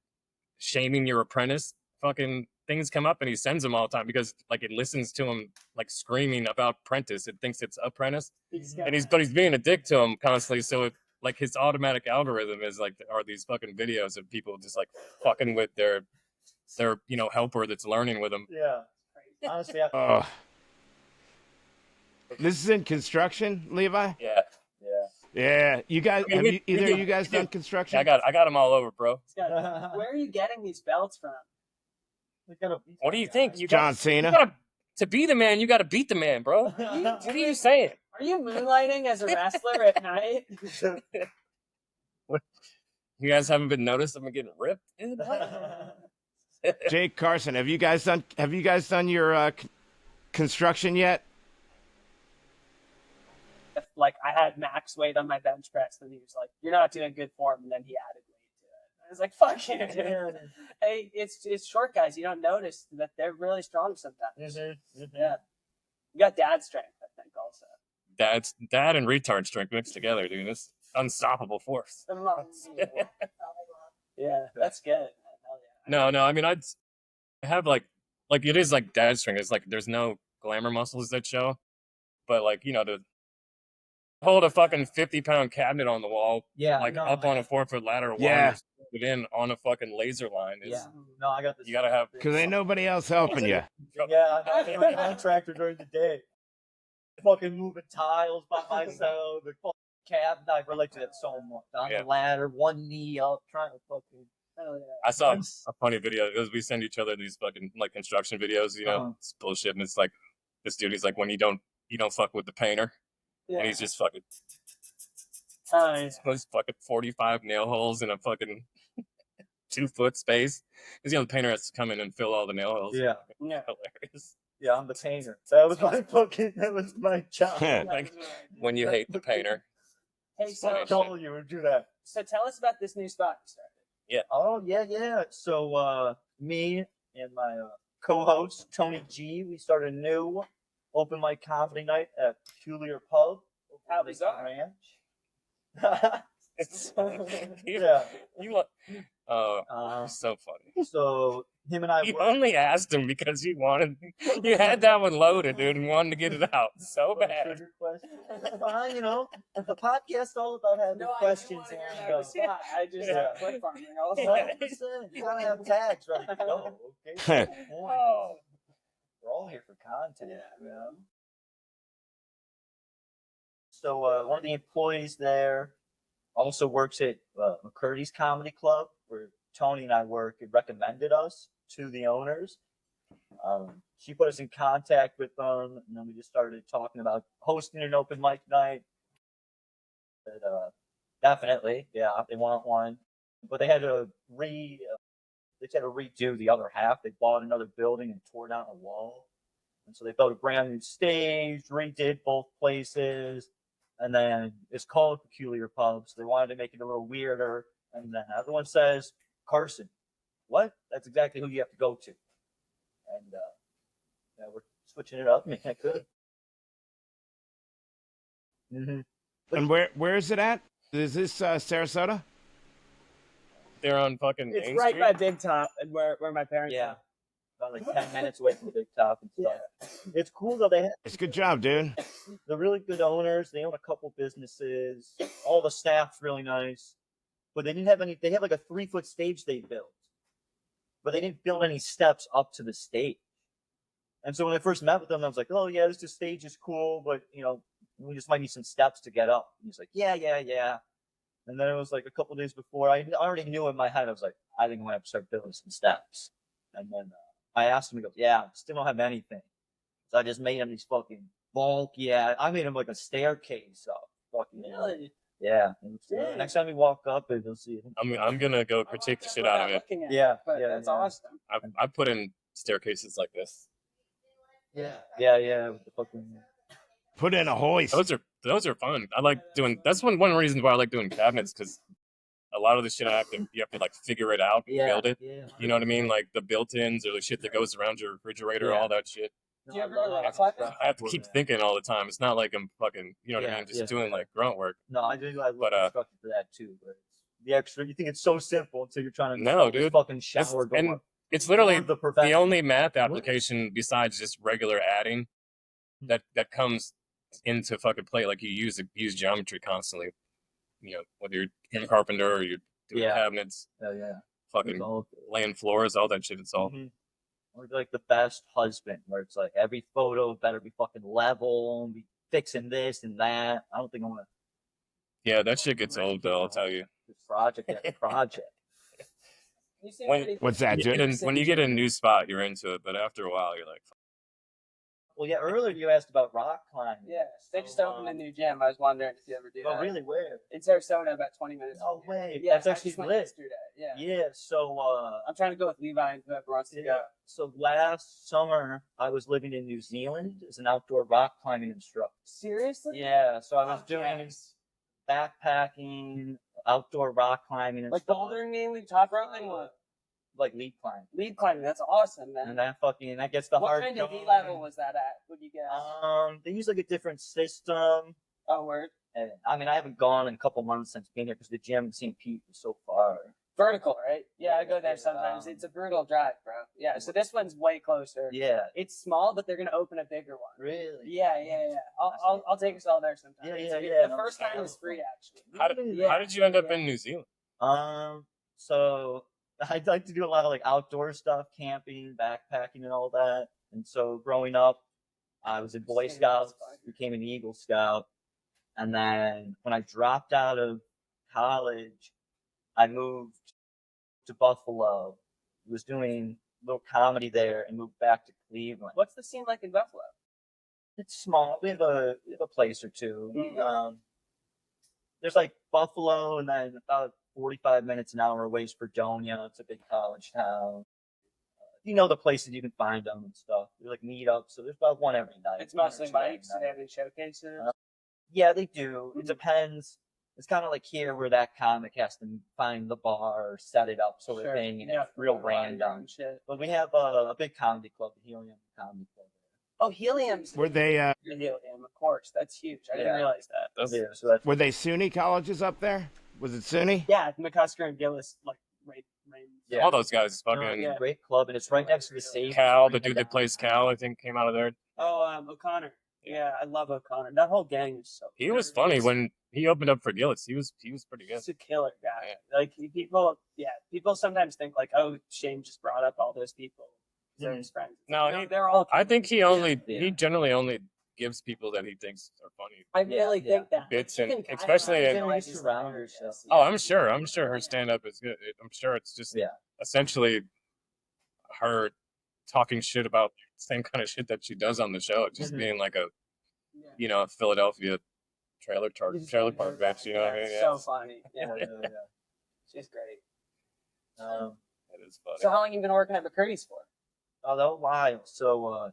[SPEAKER 1] shaming your apprentice fucking things come up, and he sends them all the time because like it listens to him like screaming about Prentice. It thinks it's apprentice, and he's being a dick to him constantly. So it, like his automatic algorithm is like are these fucking videos of people just like fucking with their helper that's learning with them.
[SPEAKER 2] Yeah. Honestly,
[SPEAKER 5] Oh. This is in construction, Levi?
[SPEAKER 1] Yeah,
[SPEAKER 5] Yeah. You guys,
[SPEAKER 1] I mean,
[SPEAKER 5] have either of you guys
[SPEAKER 1] we
[SPEAKER 5] done
[SPEAKER 1] do.
[SPEAKER 5] construction?
[SPEAKER 1] I got them all over, bro.
[SPEAKER 4] Where are you getting these belts from?
[SPEAKER 1] What do you think?
[SPEAKER 5] John Cena.
[SPEAKER 1] To be the man, you got to beat the man, bro. What are you saying?
[SPEAKER 4] Are you moonlighting as a wrestler at night?
[SPEAKER 1] You guys haven't been noticed? I've been getting ripped.
[SPEAKER 5] Jake Carson, have you guys done your construction yet?
[SPEAKER 4] Like I had max weight on my bench press, and he was like, "You're not doing good form," and then he added weight to it. I was like, "Fuck you, dude." Hey, it's short guys. You don't notice that they're really strong sometimes. Yeah, you got dad strength, I think, also.
[SPEAKER 1] Dad and retard strength mixed together, dude. It's unstoppable force.
[SPEAKER 4] Yeah, that's good. Hell yeah.
[SPEAKER 1] No. I mean, I have like it is like dad strength. It's like there's no glamour muscles that show, but like to hold a fucking 50-pound cabinet on the wall,
[SPEAKER 2] Yeah.
[SPEAKER 1] like
[SPEAKER 2] no,
[SPEAKER 1] up on a 4-foot ladder while
[SPEAKER 5] Yeah.
[SPEAKER 1] you're screwed in on a fucking laser line. Is,
[SPEAKER 2] Yeah. No, I got this.
[SPEAKER 1] You gotta have-
[SPEAKER 5] Because ain't nobody else helping you.
[SPEAKER 2] Yeah, I'm a contractor during the day. Fucking moving tiles by myself. The fucking cabinet. I relate to that so much. On
[SPEAKER 1] Yeah.
[SPEAKER 2] the ladder, one knee up, trying to fucking.
[SPEAKER 4] Hell yeah.
[SPEAKER 1] I saw a funny video. We send each other these fucking like construction videos, it's bullshit, and it's like this dude. He's like, when you don't fuck with the painter,
[SPEAKER 4] Yeah.
[SPEAKER 1] and he's just fucking
[SPEAKER 4] Oh, yeah.
[SPEAKER 1] those fucking 45 nail holes in a fucking 2-foot space. Because the painter has to come in and fill all the nail holes.
[SPEAKER 2] Yeah.
[SPEAKER 4] Yeah.
[SPEAKER 1] Hilarious.
[SPEAKER 2] Yeah, I'm the painter. That was my job.
[SPEAKER 1] Like when you hate the painter.
[SPEAKER 4] Hey, so
[SPEAKER 2] I told you would do that.
[SPEAKER 4] tell us about this new spot you started.
[SPEAKER 2] Oh yeah. So me and my co-host Tony G, we started a new open mic comedy night at Peculiar Pub.
[SPEAKER 4] How
[SPEAKER 2] on Lake
[SPEAKER 4] bizarre.
[SPEAKER 2] Ranch.
[SPEAKER 1] It's
[SPEAKER 2] Yeah.
[SPEAKER 1] you so funny.
[SPEAKER 2] So him and I.
[SPEAKER 1] You
[SPEAKER 2] worked-
[SPEAKER 1] only asked him because you had that one loaded, dude, and wanted to get it out so bad.
[SPEAKER 2] Trigger question. Fine, the podcast's all about having questions.
[SPEAKER 4] I just
[SPEAKER 2] Yeah.
[SPEAKER 4] click farming also.
[SPEAKER 2] 100%. You gotta have tags ready to go. Okay.
[SPEAKER 1] Oh.
[SPEAKER 2] We're all here for content. So one of the employees there also works at McCurdy's Comedy Club, where Tony and I work. It recommended us to the owners. She put us in contact with them, and then we just started talking about hosting an open mic night. But, definitely, yeah, they want one, but they had to redo the other half. They bought another building and tore down a wall, and so they built a brand new stage, redid both places, and then it's called Peculiar Pub. So they wanted to make it a little weirder, and then the other one says Carson. What? That's exactly who you have to go to. And yeah, we're switching it up. I could. Mm-hmm.
[SPEAKER 5] And where is it at? Is this Sarasota?
[SPEAKER 1] They're on fucking
[SPEAKER 4] It's
[SPEAKER 1] Main
[SPEAKER 4] right
[SPEAKER 1] Street.
[SPEAKER 4] by Big Top and where my parents
[SPEAKER 2] Yeah.
[SPEAKER 4] live.
[SPEAKER 2] About like 10 minutes away from the Big Top and stuff. It's cool though.
[SPEAKER 5] It's a good job, dude.
[SPEAKER 2] They're really good owners. They own a couple businesses. All the staff's really nice. But they didn't have any. They have like a 3-foot stage they built. But they didn't build any steps up to the stage. And so when I first met with them, I was like, oh yeah, this stage is cool, but you know, we just might need some steps to get up. And he's like, yeah. And then it was like a couple days before, I already knew in my head, I was like, I think I'm going to have to start building some steps. And then I asked him, he goes, yeah, still don't have anything. So I just made him these fucking bulky, I made him like a staircase up. Fucking,
[SPEAKER 4] Really?
[SPEAKER 2] yeah. Next time we walk up, you'll see it.
[SPEAKER 1] I'm gonna go critique the shit out of it.
[SPEAKER 2] Yeah,
[SPEAKER 4] But
[SPEAKER 2] yeah,
[SPEAKER 4] that's
[SPEAKER 2] yeah.
[SPEAKER 4] awesome.
[SPEAKER 1] I put in staircases like this.
[SPEAKER 2] Yeah, with the fucking...
[SPEAKER 5] Put in a hoist.
[SPEAKER 1] Those are fun. I like doing. That's one reason why I like doing cabinets, because a lot of the shit you have to like figure it out, and build it.
[SPEAKER 2] Yeah.
[SPEAKER 1] You know what I mean? Like the built-ins or the shit that goes around your refrigerator,
[SPEAKER 2] Yeah.
[SPEAKER 1] all that shit.
[SPEAKER 4] Do you ever
[SPEAKER 2] I
[SPEAKER 4] like
[SPEAKER 2] love
[SPEAKER 4] flip it?
[SPEAKER 1] I have to keep thinking all the time. It's not like I'm fucking, you know what I
[SPEAKER 2] Yeah,
[SPEAKER 1] mean? Just
[SPEAKER 2] yeah.
[SPEAKER 1] doing like grunt work.
[SPEAKER 2] No, I do. I love
[SPEAKER 1] But,
[SPEAKER 2] construction for that too. But the extra, you think it's so simple until you're trying to
[SPEAKER 1] No,
[SPEAKER 2] install this
[SPEAKER 1] dude.
[SPEAKER 2] fucking shower door.
[SPEAKER 1] And it's literally
[SPEAKER 2] the
[SPEAKER 1] the only math application besides just regular adding that comes into fucking play. Like you use geometry constantly. You know, whether you're a carpenter or you're doing
[SPEAKER 2] Yeah.
[SPEAKER 1] cabinets,
[SPEAKER 2] Yeah.
[SPEAKER 1] fucking
[SPEAKER 2] It's all-
[SPEAKER 1] laying floors, all that shit. It's all.
[SPEAKER 2] Mhm. Or like the best husband, where it's like every photo better be fucking level, and be fixing this and that. I don't think I want to.
[SPEAKER 1] Yeah, that shit gets old though. I'll tell you.
[SPEAKER 2] This project after project.
[SPEAKER 4] You seem
[SPEAKER 1] When-
[SPEAKER 4] pretty-
[SPEAKER 5] What's that, dude?
[SPEAKER 1] When you get a new spot, you're into it, but after a while, you're like,
[SPEAKER 2] Well, yeah. Earlier you asked about rock climbing.
[SPEAKER 4] Yeah, they just opened a new gym. I was wondering if you ever do
[SPEAKER 2] Oh,
[SPEAKER 4] that.
[SPEAKER 2] really? Where?
[SPEAKER 4] In Sarasota, about 20 minutes.
[SPEAKER 2] No way.
[SPEAKER 4] Yeah,
[SPEAKER 2] That's
[SPEAKER 4] I
[SPEAKER 2] actually
[SPEAKER 4] just went
[SPEAKER 2] lit.
[SPEAKER 4] yesterday. Yeah.
[SPEAKER 2] Yeah. So.
[SPEAKER 4] I'm trying to go with Levi and whoever wants to
[SPEAKER 2] Yeah.
[SPEAKER 4] go.
[SPEAKER 2] So last summer I was living in New Zealand as an outdoor rock climbing instructor.
[SPEAKER 4] Seriously?
[SPEAKER 2] Yeah, so I was
[SPEAKER 4] Oh,
[SPEAKER 2] doing
[SPEAKER 4] yes.
[SPEAKER 2] backpacking, outdoor rock climbing, and
[SPEAKER 4] Like
[SPEAKER 2] stuff.
[SPEAKER 4] bouldering, mainly top roping, what?
[SPEAKER 2] Like lead climbing.
[SPEAKER 4] Lead climbing. That's awesome, man.
[SPEAKER 2] And that gets the
[SPEAKER 4] What
[SPEAKER 2] hard
[SPEAKER 4] kind of
[SPEAKER 2] going.
[SPEAKER 4] level was that at? Would you guess?
[SPEAKER 2] They use like a different system.
[SPEAKER 4] Oh, word.
[SPEAKER 2] And, I mean, I haven't gone in a couple months since being here because the gym in St. Pete is so far.
[SPEAKER 4] Vertical, right? Yeah, I go there
[SPEAKER 2] Yeah,
[SPEAKER 4] sometimes. It's a brutal drive, bro. Yeah, so this one's way closer.
[SPEAKER 2] Yeah.
[SPEAKER 4] It's small, but they're gonna open a bigger one.
[SPEAKER 2] Really?
[SPEAKER 4] Yeah. I'll take us all there sometime.
[SPEAKER 2] Yeah.
[SPEAKER 4] The first time was free, actually.
[SPEAKER 1] how did you end up in New Zealand?
[SPEAKER 2] So I'd like to do a lot of like outdoor stuff, camping, backpacking, and all that. And so growing up, I was in Boy Scouts, became an Eagle Scout, and then when I dropped out of college, I moved to Buffalo. Was doing a little comedy there, and moved back to Cleveland.
[SPEAKER 4] What's the scene like in Buffalo?
[SPEAKER 2] It's small. We have a place or two. There's like Buffalo, and then about 45 minutes an hour away is Fredonia. It's a big college town. You know the places you can find them and stuff. There's like meetups, so there's about one every night.
[SPEAKER 4] It's mostly
[SPEAKER 2] One or two
[SPEAKER 4] bikes.
[SPEAKER 2] every
[SPEAKER 4] They
[SPEAKER 2] night.
[SPEAKER 4] have any showcases?
[SPEAKER 2] Yeah, they do. It depends. It's kind of like here where that comic has to find the bar or set it up sort of thing. And it's real random.
[SPEAKER 4] Shit.
[SPEAKER 2] But we have a big comedy club, the Helium Comedy Club.
[SPEAKER 4] Oh, Helium's.
[SPEAKER 5] Were they
[SPEAKER 4] Helium, of course. That's huge. I didn't
[SPEAKER 2] Yeah.
[SPEAKER 4] realize that.
[SPEAKER 2] Yeah, so that's
[SPEAKER 5] were they SUNY colleges up there? Was it SUNY?
[SPEAKER 4] Yeah, McCusker and Gillis, like, right.
[SPEAKER 2] Yeah.
[SPEAKER 1] All those guys, fucking
[SPEAKER 2] a great club, and it's right next to the stage.
[SPEAKER 1] Cal, the dude that plays Cal, I think came out of there.
[SPEAKER 4] Oh, O'Connor. Yeah, I love O'Connor. That whole gang is so.
[SPEAKER 1] He was funny when he opened up for Gillis. He was pretty good.
[SPEAKER 4] He's a killer guy. Like people sometimes think like, oh, Shane just brought up all those people. They're his friends.
[SPEAKER 1] No,
[SPEAKER 4] they're all.
[SPEAKER 1] I think he generally only gives people that he thinks are funny
[SPEAKER 4] I really think that
[SPEAKER 1] bits,
[SPEAKER 4] You
[SPEAKER 1] and
[SPEAKER 4] can kinda
[SPEAKER 1] especially
[SPEAKER 4] feel
[SPEAKER 1] in-
[SPEAKER 4] like
[SPEAKER 2] You
[SPEAKER 4] he's
[SPEAKER 2] surround
[SPEAKER 4] hilarious.
[SPEAKER 2] yourself.
[SPEAKER 1] Oh, I'm sure her stand up is good. I'm sure it's just
[SPEAKER 2] Yeah.
[SPEAKER 1] essentially her talking shit about the same kind of shit that she does on the show, just
[SPEAKER 2] Mhm.
[SPEAKER 1] being like a
[SPEAKER 4] Yeah.
[SPEAKER 1] Philadelphia trailer park bitch, you know what I mean?
[SPEAKER 4] Yeah,
[SPEAKER 1] Yeah,
[SPEAKER 4] so funny. Yeah,
[SPEAKER 2] Yeah.
[SPEAKER 4] she's great.
[SPEAKER 1] it is funny.
[SPEAKER 4] So how long you been working at McCurdy's for?
[SPEAKER 2] Oh, that while. So,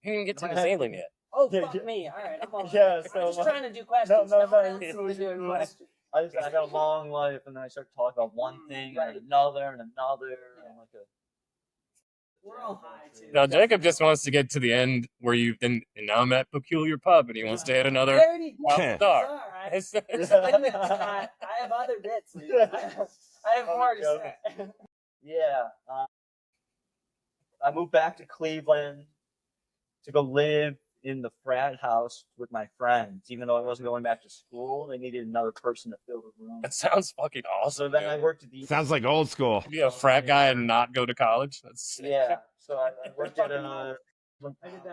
[SPEAKER 1] He didn't get to
[SPEAKER 2] New
[SPEAKER 1] New Zealand yet.
[SPEAKER 4] Oh,
[SPEAKER 2] Yeah,
[SPEAKER 4] fuck me. All right, I'm on.
[SPEAKER 2] yeah,
[SPEAKER 4] I'm
[SPEAKER 2] so,
[SPEAKER 4] just trying to do questions.
[SPEAKER 2] no,
[SPEAKER 4] No one else
[SPEAKER 2] it's
[SPEAKER 4] is doing
[SPEAKER 2] cool.
[SPEAKER 4] questions.
[SPEAKER 2] I got a long life, and then I start talking about one thing and another and another. And I'm like
[SPEAKER 4] We're all high too.
[SPEAKER 1] Now Jacob just wants to get to the end where you've been, and now I'm at Peculiar Pub, and he wants to hit another.
[SPEAKER 4] I already
[SPEAKER 1] Wow, star.
[SPEAKER 4] I have other bits. Man. I have more to say.
[SPEAKER 2] yeah. I moved back to Cleveland to go live in the frat house with my friends. Even though I wasn't going back to school, they needed another person to fill the room.
[SPEAKER 1] That sounds fucking
[SPEAKER 2] So
[SPEAKER 1] awesome.
[SPEAKER 2] then I worked at the
[SPEAKER 5] Sounds like old school.
[SPEAKER 1] Be a frat guy and not go to college. That's
[SPEAKER 2] yeah. So I worked at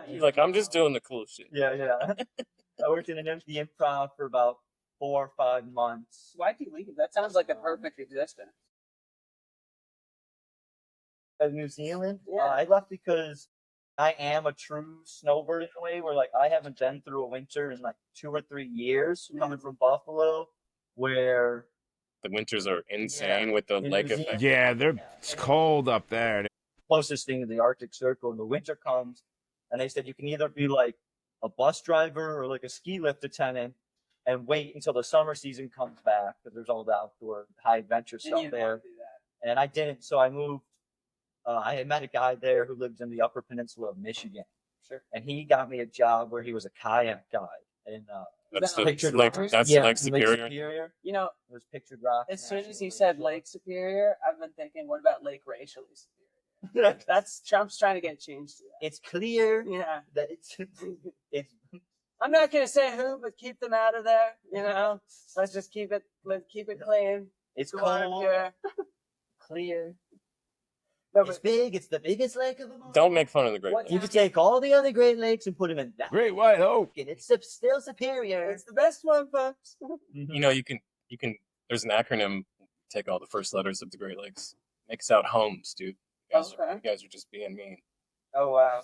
[SPEAKER 1] He's like, I'm just doing the cool shit.
[SPEAKER 2] yeah. I worked in the improv for about 4 or 5 months.
[SPEAKER 4] Why'd you leave? That sounds like the perfect existence.
[SPEAKER 2] At New Zealand,
[SPEAKER 4] Yeah.
[SPEAKER 2] I left because I am a true snowbird in a way where like I haven't been through a winter in like 2 or 3 years coming from Buffalo, where
[SPEAKER 1] The winters are insane with the
[SPEAKER 2] In
[SPEAKER 1] lake
[SPEAKER 2] New
[SPEAKER 1] effect.
[SPEAKER 5] Yeah, it's cold up there.
[SPEAKER 2] closest thing to the Arctic Circle, and the winter comes, and they said you can either be like a bus driver or like a ski lift attendant and wait until the summer season comes back because there's all the outdoor high adventure
[SPEAKER 4] And
[SPEAKER 2] stuff
[SPEAKER 4] you
[SPEAKER 2] there.
[SPEAKER 4] want to do that.
[SPEAKER 2] And I didn't, so I moved. I had met a guy there who lived in the Upper Peninsula of Michigan,
[SPEAKER 4] Sure.
[SPEAKER 2] and he got me a job where he was a kayak guide. And
[SPEAKER 1] That's
[SPEAKER 4] that
[SPEAKER 1] the
[SPEAKER 2] pictured
[SPEAKER 1] lake.
[SPEAKER 2] rock?
[SPEAKER 1] That's
[SPEAKER 2] yeah,
[SPEAKER 1] Lake Superior.
[SPEAKER 4] You know,
[SPEAKER 2] It was pictured rock.
[SPEAKER 4] as soon as you said Lake Superior, I've been thinking, what about Lake Racially Superior? That's Trump's trying to get changed to
[SPEAKER 2] It's clear
[SPEAKER 4] that. Yeah.
[SPEAKER 2] that it's
[SPEAKER 4] I'm not gonna say who, but keep them out of there. You know, let's keep it clean.
[SPEAKER 2] it's
[SPEAKER 4] Water
[SPEAKER 2] cold,
[SPEAKER 4] pure.
[SPEAKER 2] clear.
[SPEAKER 4] No,
[SPEAKER 2] It's
[SPEAKER 4] but
[SPEAKER 2] big. It's the biggest lake of them all.
[SPEAKER 1] Don't make fun of the Great
[SPEAKER 4] What-
[SPEAKER 1] Lakes.
[SPEAKER 2] You could take all the other Great Lakes and put them in that.
[SPEAKER 5] Great White Hope.
[SPEAKER 2] And it's still superior.
[SPEAKER 4] it's the best one, folks.
[SPEAKER 1] You know, you can. There's an acronym. Take all the first letters of the Great Lakes. Makes out homes, dude.
[SPEAKER 4] Okay.
[SPEAKER 1] You guys are just being mean.
[SPEAKER 2] Oh wow.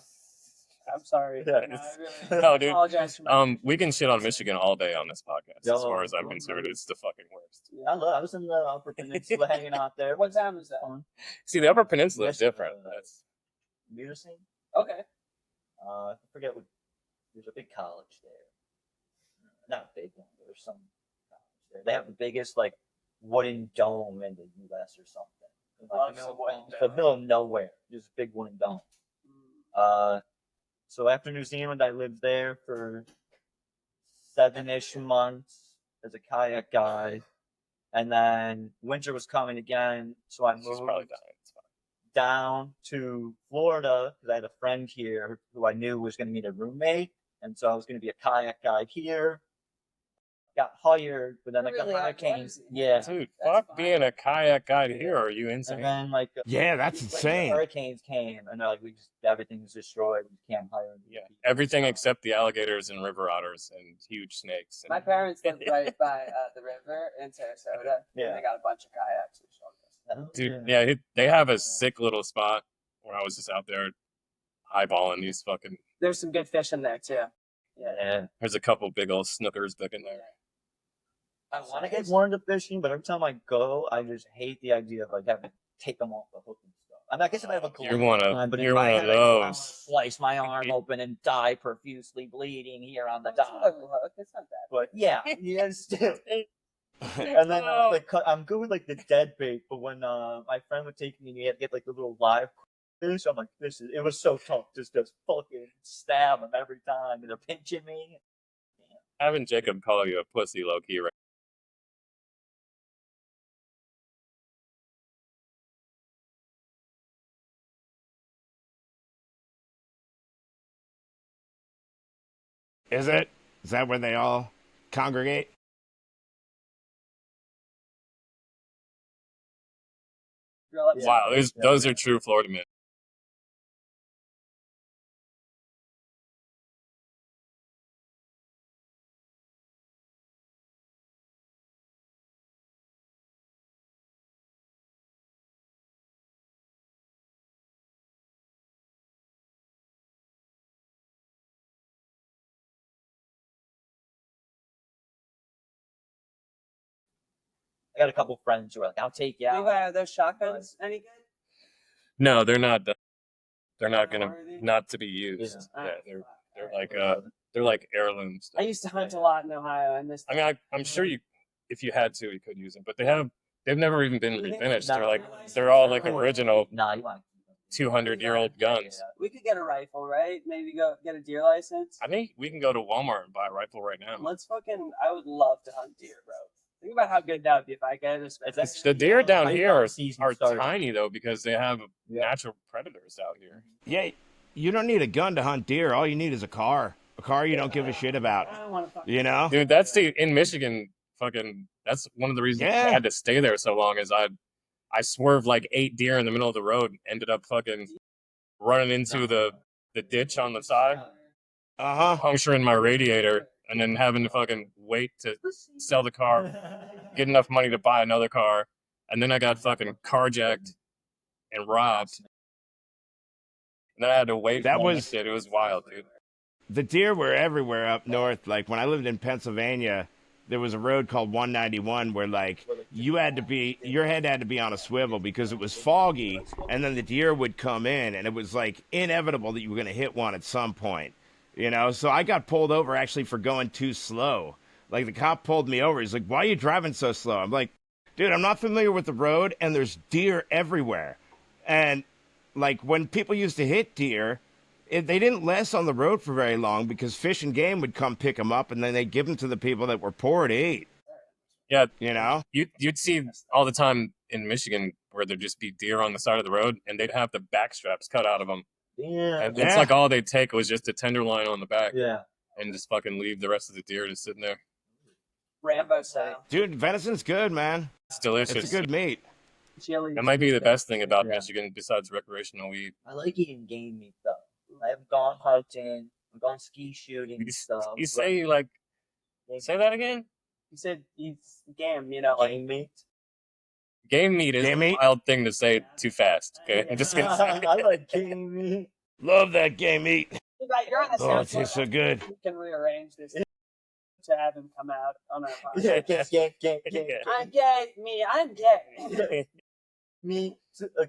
[SPEAKER 4] I'm sorry.
[SPEAKER 2] Yeah,
[SPEAKER 4] No,
[SPEAKER 2] it's-
[SPEAKER 4] I really
[SPEAKER 1] No, dude.
[SPEAKER 4] apologize for my
[SPEAKER 1] We can shit on Michigan all day on this podcast. As
[SPEAKER 2] No,
[SPEAKER 1] far as I'm
[SPEAKER 2] no,
[SPEAKER 1] concerned,
[SPEAKER 2] no.
[SPEAKER 1] it's the fucking worst.
[SPEAKER 2] I was in the Upper Peninsula hanging out there.
[SPEAKER 4] What time is that?
[SPEAKER 2] Fun.
[SPEAKER 1] See, the Upper Peninsula is
[SPEAKER 2] Michigan,
[SPEAKER 1] different. That's
[SPEAKER 2] Munising?
[SPEAKER 4] Okay.
[SPEAKER 2] I forget what. There's a big college there. Not a big one, but there's some college there. They have the biggest like wooden dome in the U.S. or something. In,
[SPEAKER 4] Love
[SPEAKER 2] the
[SPEAKER 4] some
[SPEAKER 2] middle,
[SPEAKER 4] wooden
[SPEAKER 2] the
[SPEAKER 4] dome.
[SPEAKER 2] middle of nowhere. Just a big wooden dome. So after New Zealand, I lived there for 7-ish months as a kayak guide, and then winter was coming again, so I
[SPEAKER 1] she's
[SPEAKER 2] moved
[SPEAKER 1] probably dying. It's fine.
[SPEAKER 2] down to Florida because I had a friend here who I knew was going to need a roommate, and so I was going to be a kayak guide here. Got hired, but then
[SPEAKER 4] You're
[SPEAKER 2] I got
[SPEAKER 4] really
[SPEAKER 2] hurricanes.
[SPEAKER 4] outdoorsy.
[SPEAKER 2] Yeah,
[SPEAKER 1] Dude,
[SPEAKER 4] That's
[SPEAKER 1] fuck
[SPEAKER 4] fine.
[SPEAKER 1] being a kayak guide here. Are you
[SPEAKER 2] and
[SPEAKER 1] insane?
[SPEAKER 2] then like
[SPEAKER 5] Yeah, that's
[SPEAKER 2] like,
[SPEAKER 5] insane.
[SPEAKER 2] hurricanes came, and like everything's destroyed. We can't hire. new
[SPEAKER 1] Yeah,
[SPEAKER 2] people.
[SPEAKER 1] everything except the alligators and river otters and huge snakes. And
[SPEAKER 4] My parents lived right by the river in Sarasota.
[SPEAKER 2] Yeah.
[SPEAKER 4] And they got a bunch of kayaks. And showed us.
[SPEAKER 2] Oh,
[SPEAKER 1] dude, yeah, they have a sick little spot where I was just out there eyeballing these fucking.
[SPEAKER 4] There's some good fish in there too.
[SPEAKER 2] Yeah.
[SPEAKER 1] There's a couple big old snookers back in there.
[SPEAKER 2] I want to get more into fishing, but every time I go, I just hate the idea of like having to take them off the hook and stuff. I mean, I guess if I have a
[SPEAKER 1] You're one of-
[SPEAKER 2] time, but in
[SPEAKER 1] you're
[SPEAKER 2] my
[SPEAKER 1] one of
[SPEAKER 2] head, I go, I wanna
[SPEAKER 1] those.
[SPEAKER 2] slice my arm open and die profusely bleeding here on the
[SPEAKER 4] It's not
[SPEAKER 2] dock.
[SPEAKER 4] a hook, it's not bad.
[SPEAKER 2] But yeah, yes. And then I'm good with like the dead bait, but when my friend would take me, and you had to get like the little live fish. I'm like, it was so tough, just fucking stab them every time, and they're pinching me.
[SPEAKER 1] Having Jacob call you a pussy low key, right?
[SPEAKER 5] Is it? Is that where they all congregate?
[SPEAKER 4] Grill up some
[SPEAKER 1] Wow,
[SPEAKER 4] fish.
[SPEAKER 1] those are true Florida men.
[SPEAKER 2] I got a couple friends who are like, "I'll take you out."
[SPEAKER 4] Levi, are those shotguns any good?
[SPEAKER 1] No, they're not. They're not gonna
[SPEAKER 4] Worthy?
[SPEAKER 1] not to be used.
[SPEAKER 2] Yeah.
[SPEAKER 1] Yeah, they're like heirlooms.
[SPEAKER 4] I used to hunt a lot in Ohio. I missed.
[SPEAKER 1] I mean, I'm sure you if you had to, you could use them. But they've never even been refinished.
[SPEAKER 2] No.
[SPEAKER 1] They're all like original
[SPEAKER 2] Nah, you want
[SPEAKER 1] 200-year-old guns.
[SPEAKER 4] We could get a rifle, right? Maybe go get a deer license.
[SPEAKER 1] I think we can go to Walmart and buy a rifle right now.
[SPEAKER 4] Let's fucking. I would love to hunt deer, bro. Think about how good that would be if I get it.
[SPEAKER 1] The deer down
[SPEAKER 2] I
[SPEAKER 1] here
[SPEAKER 2] season
[SPEAKER 1] are
[SPEAKER 2] started.
[SPEAKER 1] tiny though because they have natural predators out here.
[SPEAKER 5] Yeah, you don't need a gun to hunt deer. All you need is a car. A car you don't give a shit about.
[SPEAKER 4] I don't want to fucking.
[SPEAKER 5] You know?
[SPEAKER 1] Dude, in Michigan. Fucking, that's one of the reasons I had to stay there so long. Is I swerved like 8 deer in the middle of the road. Ended up fucking running into the ditch on the side, puncturing my radiator, and then having to fucking wait to sell the car, get enough money to buy another car, and then I got fucking carjacked and robbed. And then I had to wait.
[SPEAKER 5] That
[SPEAKER 1] for
[SPEAKER 5] was
[SPEAKER 1] shit. It was wild, dude.
[SPEAKER 5] The deer were everywhere up north. Like when I lived in Pennsylvania, there was a road called 191 where like your head had to be on a swivel because it was foggy, and then the deer would come in, and it was like inevitable that you were going to hit one at some point, you know? So I got pulled over actually for going too slow. Like the cop pulled me over. He's like, "Why are you driving so slow?" I'm like, "Dude, I'm not familiar with the road, and there's deer everywhere." And like when people used to hit deer, they didn't last on the road for very long because Fish and Game would come pick them up, and then they'd give them to the people that were poor to eat.
[SPEAKER 1] Yeah,
[SPEAKER 5] you know,
[SPEAKER 1] you'd see all the time in Michigan where there'd just be deer on the side of the road, and they'd have the back straps cut out of them.
[SPEAKER 2] Yeah,
[SPEAKER 1] and it's like all they'd take was just a tenderloin on the back.
[SPEAKER 2] Yeah,
[SPEAKER 1] and just fucking leave the rest of the deer just sitting there.
[SPEAKER 4] Rambo style.
[SPEAKER 5] Dude, venison's good, man.
[SPEAKER 1] It's delicious.
[SPEAKER 5] It's a good meat.
[SPEAKER 4] Chili.
[SPEAKER 1] That might be the best thing about Michigan besides recreational weed.
[SPEAKER 2] I like eating game meat though. I've gone hunting, I've gone ski shooting and stuff.
[SPEAKER 1] You say like, say that again?
[SPEAKER 4] You said eats game, you know, like
[SPEAKER 2] game meat.
[SPEAKER 1] Game meat is a wild thing to say too fast. Okay, I'm just gonna say.
[SPEAKER 2] I like game meat.
[SPEAKER 5] Love that game meat.
[SPEAKER 4] You're on the
[SPEAKER 5] Oh, it tastes so good.
[SPEAKER 4] We can rearrange this to have him come out on our podcast.
[SPEAKER 2] Yeah.
[SPEAKER 4] I'm gay. I'm gay.
[SPEAKER 2] Me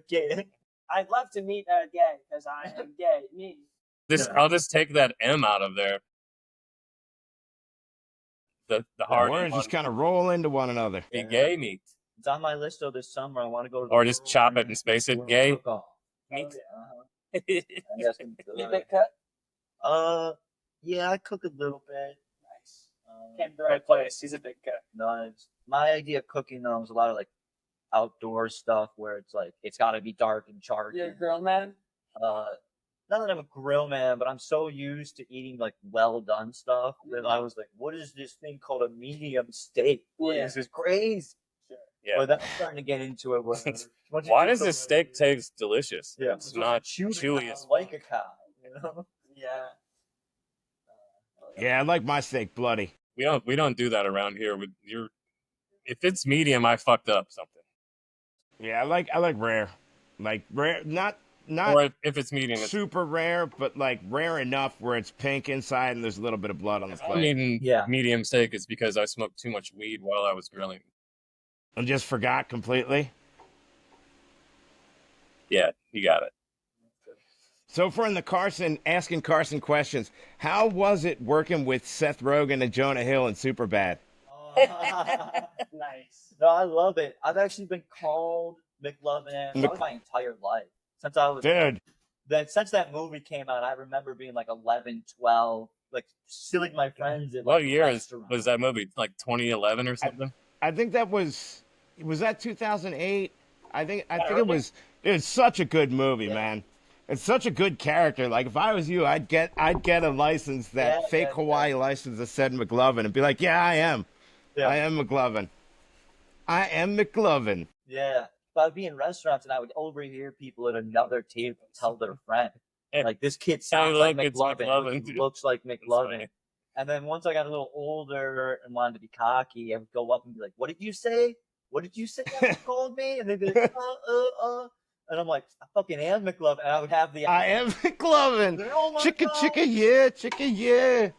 [SPEAKER 2] gay.
[SPEAKER 4] I'd love to meet a gay because I am gay. Me.
[SPEAKER 1] I'll just take that M out of there. The hard
[SPEAKER 5] words just kind of roll into one another.
[SPEAKER 1] Be gay meat.
[SPEAKER 2] It's on my list though this summer. I want to go to
[SPEAKER 1] or just chop it and space it. Gay
[SPEAKER 2] meat.
[SPEAKER 4] You big cut?
[SPEAKER 2] Yeah, I cook a little bit.
[SPEAKER 4] Nice. Came to the right place. He's a big cut.
[SPEAKER 2] No, my idea of cooking though is a lot of like outdoor stuff where it's like it's got to be dark and charged.
[SPEAKER 4] You're a grill man?
[SPEAKER 2] Not that I'm a grill man, but I'm so used to eating like well done stuff that I was like, what is this thing called a medium steak?
[SPEAKER 4] Yeah.
[SPEAKER 2] This is crazy.
[SPEAKER 4] Sure.
[SPEAKER 2] Yeah. But that's starting to get into it.
[SPEAKER 1] Why does this steak taste delicious?
[SPEAKER 2] Yeah.
[SPEAKER 1] It's not chewy as
[SPEAKER 2] like a cow, you know?
[SPEAKER 4] Yeah.
[SPEAKER 5] Yeah, I like my steak bloody.
[SPEAKER 1] We don't do that around here. If it's medium, I fucked up something.
[SPEAKER 5] Yeah, I like rare. Like rare, not
[SPEAKER 1] or if it's medium,
[SPEAKER 5] super rare, but like rare enough where it's pink inside and there's a little bit of blood on the plate.
[SPEAKER 1] I'm eating medium steak is because I smoked too much weed while I was grilling.
[SPEAKER 5] And just forgot completely.
[SPEAKER 1] Yeah, you got it.
[SPEAKER 5] So for in the asking Carson questions, how was it working with Seth Rogen and Jonah Hill in Superbad?
[SPEAKER 4] Nice.
[SPEAKER 2] No, I love it. I've actually been called McLovin my entire life. Since I was since that movie came out, I remember being like 11, 12, like stealing my friends.
[SPEAKER 1] What year was that movie? Like 2011 or something?
[SPEAKER 5] I think that was that 2008? I think it was. It's such a good movie, man. It's such a good character. Like if I was you, I'd get a license, fake Hawaii license that said McLovin, and be like, yeah, I am. Yeah. I am McLovin. I am McLovin.
[SPEAKER 2] Yeah. But I'd be in restaurants and I would overhear people at another table tell their friend, like, this kid sounds like McLovin. He looks like McLovin. And then once I got a little older and wanted to be cocky, I would go up and be like, what did you say? What did you say you called me? And they'd be like, And I'm like, I fucking am McLovin. And I would have I
[SPEAKER 5] am McLovin.
[SPEAKER 2] Oh
[SPEAKER 5] Chicka, yeah.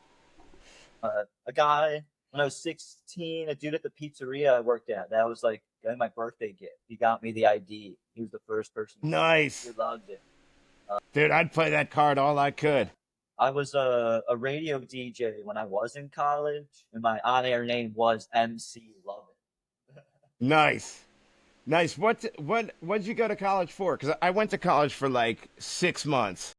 [SPEAKER 2] A guy, when I was 16, a dude at the pizzeria I worked at, that was like my birthday gift. He got me the ID. He was the first person.
[SPEAKER 5] Nice.
[SPEAKER 2] He loved it.
[SPEAKER 5] Dude, I'd play that card all I could.
[SPEAKER 2] I was a radio DJ when I was in college, and my on-air name was MC Lovin'.
[SPEAKER 5] Nice. Nice. What'd you go to college for? Because I went to college for like 6 months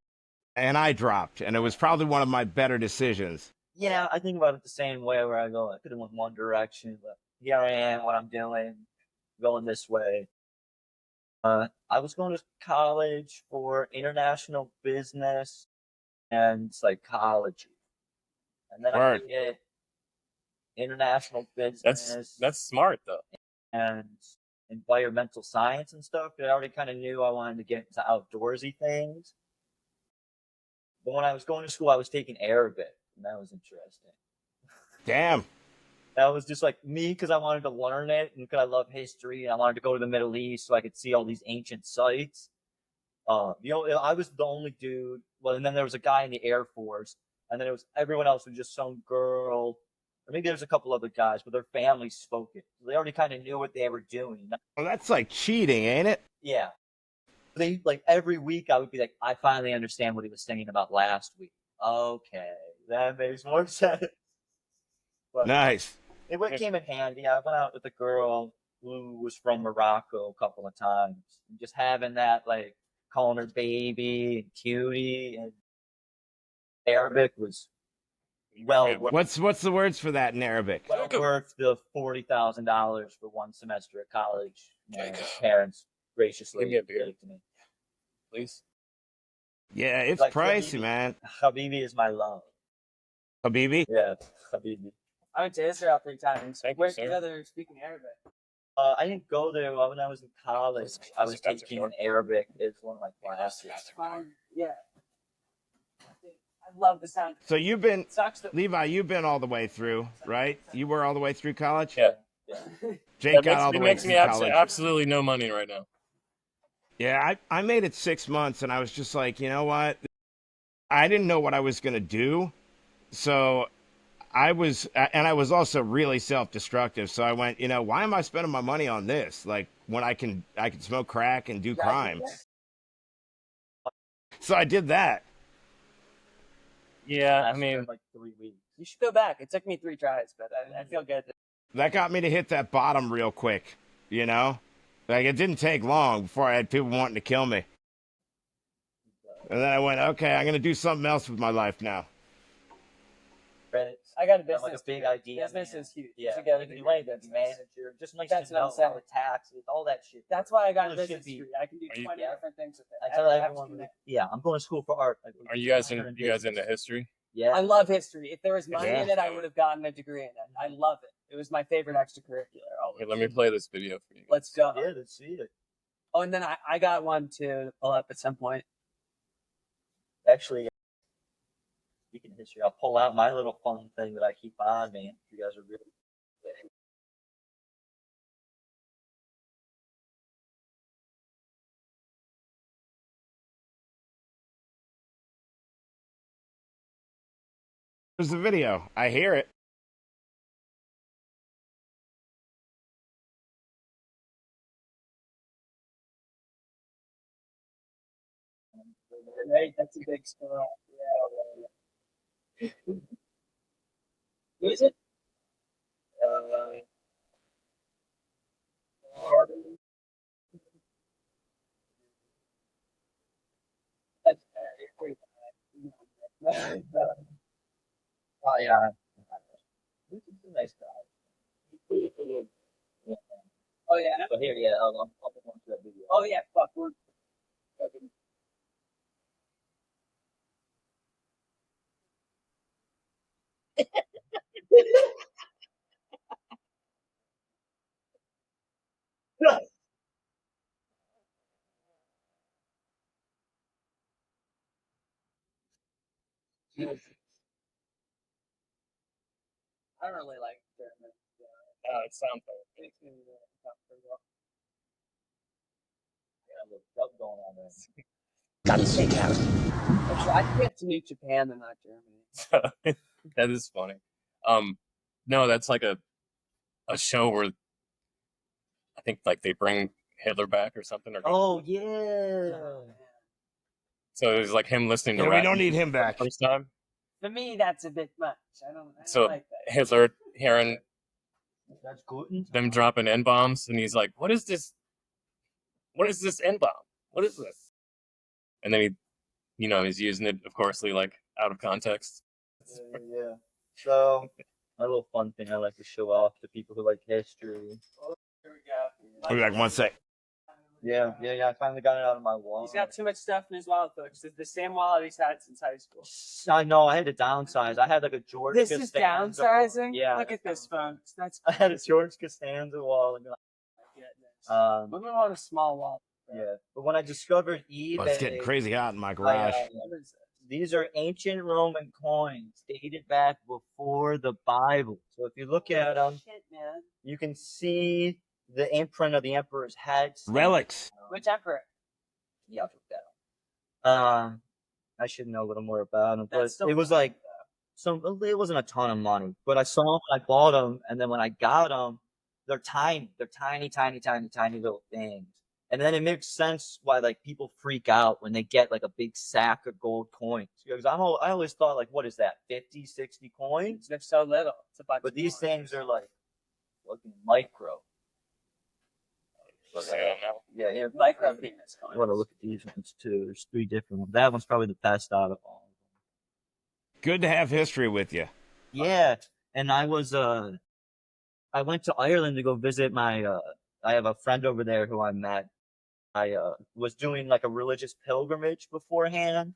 [SPEAKER 5] and I dropped, and it was probably one of my better decisions.
[SPEAKER 2] Yeah, I think about it the same way where I go, I could have went one direction, but here I am, what I'm doing, going this way. I was going to college for international business and psychology. And then I
[SPEAKER 5] Word.
[SPEAKER 2] did international business
[SPEAKER 1] That's smart though.
[SPEAKER 2] and environmental science and stuff. 'Cause I already kind of knew I wanted to get into outdoorsy things. But when I was going to school, I was taking Arabic, and that was interesting.
[SPEAKER 5] Damn.
[SPEAKER 2] That was just like me because I wanted to learn it and because I love history and I wanted to go to the Middle East so I could see all these ancient sites. I was the only dude. Well, and then there was a guy in the Air Force, and then it was everyone else was just some girl, or maybe there's a couple other guys, but their families spoke it. So they already kind of knew what they were doing.
[SPEAKER 5] Well, that's like cheating, ain't it?
[SPEAKER 2] Yeah. They like every week I would be like, I finally understand what he was saying about last week. Okay, that makes more sense. But
[SPEAKER 5] Nice.
[SPEAKER 2] it came in handy. I went out with a girl who was from Morocco a couple of times. And just having that, like, calling her baby and cutie and Arabic was well
[SPEAKER 5] What's the words for that in Arabic?
[SPEAKER 2] worth the $40,000 for one semester at college. My parents graciously
[SPEAKER 1] Give me a beer.
[SPEAKER 2] gave it to me.
[SPEAKER 1] Please.
[SPEAKER 5] Yeah, it's
[SPEAKER 2] Like
[SPEAKER 5] pricey,
[SPEAKER 2] Habibi.
[SPEAKER 5] man.
[SPEAKER 2] Habibi is my love.
[SPEAKER 5] Habibi?
[SPEAKER 2] Yeah, Habibi.
[SPEAKER 4] I went to Israel 3 times.
[SPEAKER 1] Thank you,
[SPEAKER 4] Where
[SPEAKER 1] sir.
[SPEAKER 4] together speaking Arabic.
[SPEAKER 2] I didn't go there when I was in college. I was
[SPEAKER 1] That's
[SPEAKER 2] taking
[SPEAKER 1] short.
[SPEAKER 2] Arabic as one of my classes.
[SPEAKER 4] Yeah. I love the sound.
[SPEAKER 5] So you've been,
[SPEAKER 4] Sucks that
[SPEAKER 5] Levi, you've been all the way through, right? You were all the way through college?
[SPEAKER 1] Yeah.
[SPEAKER 5] Jake got all
[SPEAKER 1] It
[SPEAKER 5] the way
[SPEAKER 1] makes
[SPEAKER 5] through
[SPEAKER 1] me
[SPEAKER 5] college.
[SPEAKER 1] absolutely no money right now.
[SPEAKER 5] Yeah, I made it 6 months, and I was just like, you know what? I didn't know what I was going to do. So I was also really self-destructive. So I went, why am I spending my money on this? Like, when I can smoke crack and do crime. So I did that.
[SPEAKER 1] Yeah, I
[SPEAKER 2] Lasted
[SPEAKER 1] mean,
[SPEAKER 2] like 3 weeks.
[SPEAKER 4] you should go back. It took me 3 tries, but I feel good.
[SPEAKER 5] That got me to hit that bottom real quick, Like, it didn't take long before I had people wanting to kill me. And then I went, okay, I'm going to do something else with my life now.
[SPEAKER 2] Credits.
[SPEAKER 4] I got a
[SPEAKER 2] I'm
[SPEAKER 4] business.
[SPEAKER 2] like a big idea.
[SPEAKER 4] Business
[SPEAKER 2] man.
[SPEAKER 4] is huge.
[SPEAKER 2] Yeah,
[SPEAKER 4] You gotta
[SPEAKER 2] you
[SPEAKER 4] do
[SPEAKER 2] want to
[SPEAKER 4] business.
[SPEAKER 2] be manager. Just makes
[SPEAKER 4] That's
[SPEAKER 2] you
[SPEAKER 4] what I'm
[SPEAKER 2] know
[SPEAKER 4] saying.
[SPEAKER 2] all the taxes, all that shit.
[SPEAKER 4] That's why I got
[SPEAKER 2] Those
[SPEAKER 4] a
[SPEAKER 2] should
[SPEAKER 4] business
[SPEAKER 2] be-
[SPEAKER 4] degree. I can do
[SPEAKER 1] Are you-
[SPEAKER 4] 20 different things with it.
[SPEAKER 2] I tell
[SPEAKER 4] have to
[SPEAKER 2] everyone,
[SPEAKER 4] do that.
[SPEAKER 2] yeah, I'm going to school for art.
[SPEAKER 1] are you guys into history?
[SPEAKER 2] Yeah.
[SPEAKER 4] I love history. If there was money
[SPEAKER 5] Yeah.
[SPEAKER 4] in it, I would have gotten a degree in it. I love it. It was my favorite extracurricular.
[SPEAKER 1] Wait, let me play this video for you.
[SPEAKER 4] Let's go.
[SPEAKER 2] Yeah, let's see it.
[SPEAKER 4] Oh, and then I got one to pull up at some point.
[SPEAKER 2] Actually, speaking of history, I'll pull out my little fun thing that I keep on me. You guys are really.
[SPEAKER 5] There's the video. I hear it.
[SPEAKER 4] Right? That's a big score. Yeah. Who is it? That's
[SPEAKER 2] Oh, yeah. This is a nice guy.
[SPEAKER 4] Oh yeah.
[SPEAKER 2] But here, yeah, I'll put one to that video.
[SPEAKER 4] Oh yeah. Fuck. We're I don't really like German.
[SPEAKER 1] It sounds like
[SPEAKER 4] Makes me not very well.
[SPEAKER 2] Yeah, a little dub going on there.
[SPEAKER 4] Actually, I get to meet Japan and not Germany.
[SPEAKER 1] that is funny. No, that's like a show where I think like they bring Hitler back or something. Or
[SPEAKER 2] Oh, yeah.
[SPEAKER 1] so it was like him listening to
[SPEAKER 5] Yeah, we
[SPEAKER 1] rap
[SPEAKER 5] don't need him
[SPEAKER 1] for
[SPEAKER 5] back.
[SPEAKER 1] the first time.
[SPEAKER 4] For me, that's a bit much. I don't
[SPEAKER 1] So
[SPEAKER 4] like that.
[SPEAKER 1] Hitler hearing
[SPEAKER 2] That's gluten.
[SPEAKER 1] them dropping N bombs, and he's like, "What is this? What is this N bomb? What is this?" And then he's using it, of course, like out of context.
[SPEAKER 2] Yeah. So, a little fun thing I like to show off to people who like history.
[SPEAKER 5] I'll be back 1 sec.
[SPEAKER 2] Yeah. I finally got it out of my wallet.
[SPEAKER 4] He's got too much stuff in his wallet, folks. It's the same wallet he's had since high school.
[SPEAKER 2] I know. I had to downsize. I had like a George.
[SPEAKER 4] This is
[SPEAKER 2] Costanza
[SPEAKER 4] downsizing?
[SPEAKER 2] Yeah.
[SPEAKER 4] Look at this, folks. That's
[SPEAKER 2] I had a George Costanza wallet.
[SPEAKER 4] we want a small wallet.
[SPEAKER 2] Yeah. But when I discovered eBay,
[SPEAKER 5] Oh, it's getting crazy hot in my garage.
[SPEAKER 2] These are ancient Roman coins dated back before the Bible. So if you look at them,
[SPEAKER 4] Shit, man.
[SPEAKER 2] you can see the imprint of the emperor's head.
[SPEAKER 5] Relics.
[SPEAKER 4] Which emperor?
[SPEAKER 2] Yeah, I'll look that up. I should know a little more about them, but
[SPEAKER 4] That's still
[SPEAKER 2] it was like it wasn't a ton of money. But I saw them, I bought them, and then when I got them, they're tiny. They're tiny little things. And then it makes sense why like people freak out when they get like a big sack of gold coins. Because I always thought like, what is that, 50, 60 coins?
[SPEAKER 4] They're so little. It's a bunch.
[SPEAKER 2] But these things are like looking micro. Yeah.
[SPEAKER 4] Micro penis
[SPEAKER 2] I want to look at these ones too. There's 3 different ones. That one's probably the best out of all.
[SPEAKER 5] Good to have history with you.
[SPEAKER 2] Yeah, and I went to Ireland to go visit my. I have a friend over there who I met. I was doing like a religious pilgrimage beforehand,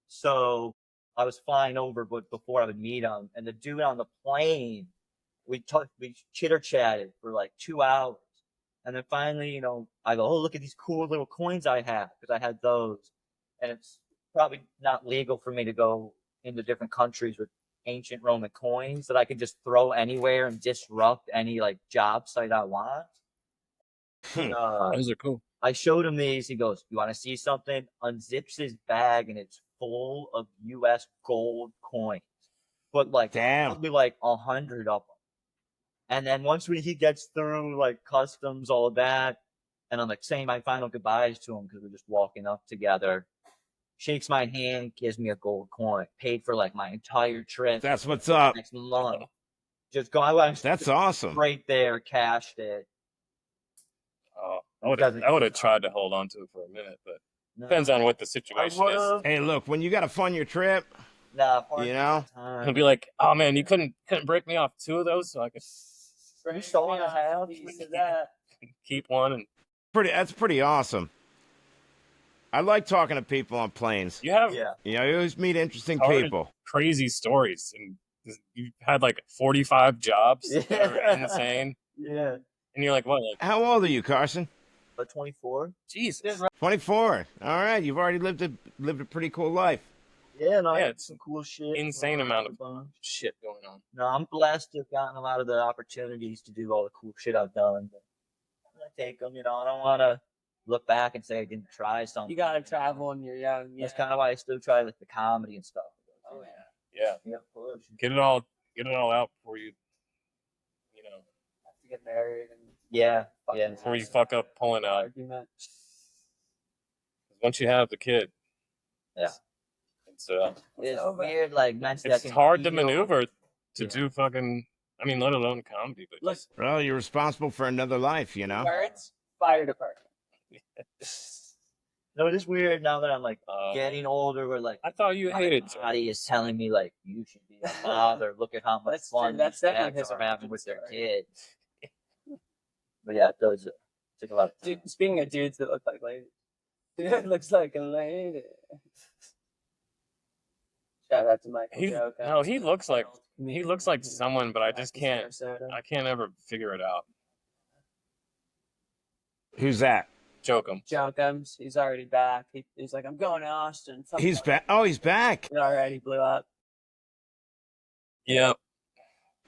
[SPEAKER 2] so I was flying over, but before I would meet him, and the dude on the plane, we chitter chatted for like 2 hours. And then finally, I go, oh, look at these cool little coins I have, because I had those. And it's probably not legal for me to go into different countries with ancient Roman coins that I can just throw anywhere and disrupt any like job site I want.
[SPEAKER 1] Those are cool.
[SPEAKER 2] I showed him these. He goes, you want to see something? Unzips his bag and it's full of U.S. gold coins. But like,
[SPEAKER 5] Damn.
[SPEAKER 2] probably like 100 of them. And then once he gets through like customs, all that, and I'm like saying my final goodbyes to him because we're just walking up together, shakes my hand, gives me a gold coin, paid for like my entire trip.
[SPEAKER 5] That's what's up.
[SPEAKER 2] Next month. Just go out.
[SPEAKER 5] That's awesome.
[SPEAKER 2] Right there, cashed it.
[SPEAKER 1] Oh, I would have tried to hold on to it for a minute, but depends on what the situation is.
[SPEAKER 5] Hey, look, when you got to fund your trip,
[SPEAKER 2] Nah,
[SPEAKER 1] He'll be like, "Oh man, you couldn't break me off 2 of those, so I could
[SPEAKER 2] you stole a house.
[SPEAKER 1] keep one." And
[SPEAKER 5] that's pretty awesome. I like talking to people on planes.
[SPEAKER 1] you have
[SPEAKER 5] You always meet interesting
[SPEAKER 1] Hard.
[SPEAKER 5] people.
[SPEAKER 1] crazy stories, and you've had like 45 jobs that are insane,
[SPEAKER 2] Yeah.
[SPEAKER 1] and you're like, "What?" Like,
[SPEAKER 5] How old are you, Carson?
[SPEAKER 2] But 24.
[SPEAKER 1] Jesus.
[SPEAKER 5] 24. All right, you've already lived a pretty cool life.
[SPEAKER 2] Yeah, no, I
[SPEAKER 1] Yeah,
[SPEAKER 2] had
[SPEAKER 1] it's
[SPEAKER 2] some cool shit.
[SPEAKER 1] Insane amount of shit going on.
[SPEAKER 2] No, I'm blessed to have gotten a lot of the opportunities to do all the cool shit I've done. But I'm gonna take them, I don't want to look back and say I didn't try something.
[SPEAKER 4] You gotta travel when you're young.
[SPEAKER 2] That's kind of why I still try like the comedy and stuff.
[SPEAKER 4] Oh yeah.
[SPEAKER 1] Yeah,
[SPEAKER 2] Yeah, push.
[SPEAKER 1] get it all out before you
[SPEAKER 4] Have to get married and
[SPEAKER 2] Yeah.
[SPEAKER 1] before you fuck up pulling out.
[SPEAKER 4] argument.
[SPEAKER 1] Once you have the kid,
[SPEAKER 2] Yeah.
[SPEAKER 1] it's
[SPEAKER 2] It's weird, like mentally.
[SPEAKER 1] it's hard to maneuver to do fucking. I mean, let alone comedy, but
[SPEAKER 4] Look,
[SPEAKER 1] just,
[SPEAKER 5] Well, you're responsible for another life,
[SPEAKER 4] birds, fire department.
[SPEAKER 2] No, it is weird now that I'm like
[SPEAKER 1] uh,
[SPEAKER 2] getting older. Where like
[SPEAKER 1] I thought you
[SPEAKER 2] my
[SPEAKER 1] hated.
[SPEAKER 2] body is telling me like you should be a father. Look at how much
[SPEAKER 4] That's
[SPEAKER 2] fun
[SPEAKER 4] true. That's
[SPEAKER 2] these
[SPEAKER 4] definitely
[SPEAKER 2] dads
[SPEAKER 4] his
[SPEAKER 2] are having with their
[SPEAKER 4] story.
[SPEAKER 2] kids. But yeah, it does take a lot of
[SPEAKER 4] Dude, speaking of dudes that look like ladies, dude looks like a lady. Shout out to Michael Joe.
[SPEAKER 1] No, he looks like someone, but I just can't. I can't ever figure it out.
[SPEAKER 5] Who's that?
[SPEAKER 1] Joke him.
[SPEAKER 4] Jokums, he's already back. He's like, I'm going to Austin. Fuck
[SPEAKER 5] He's
[SPEAKER 4] off.
[SPEAKER 5] back. Oh, he's back.
[SPEAKER 4] He already blew up.
[SPEAKER 1] Yeah.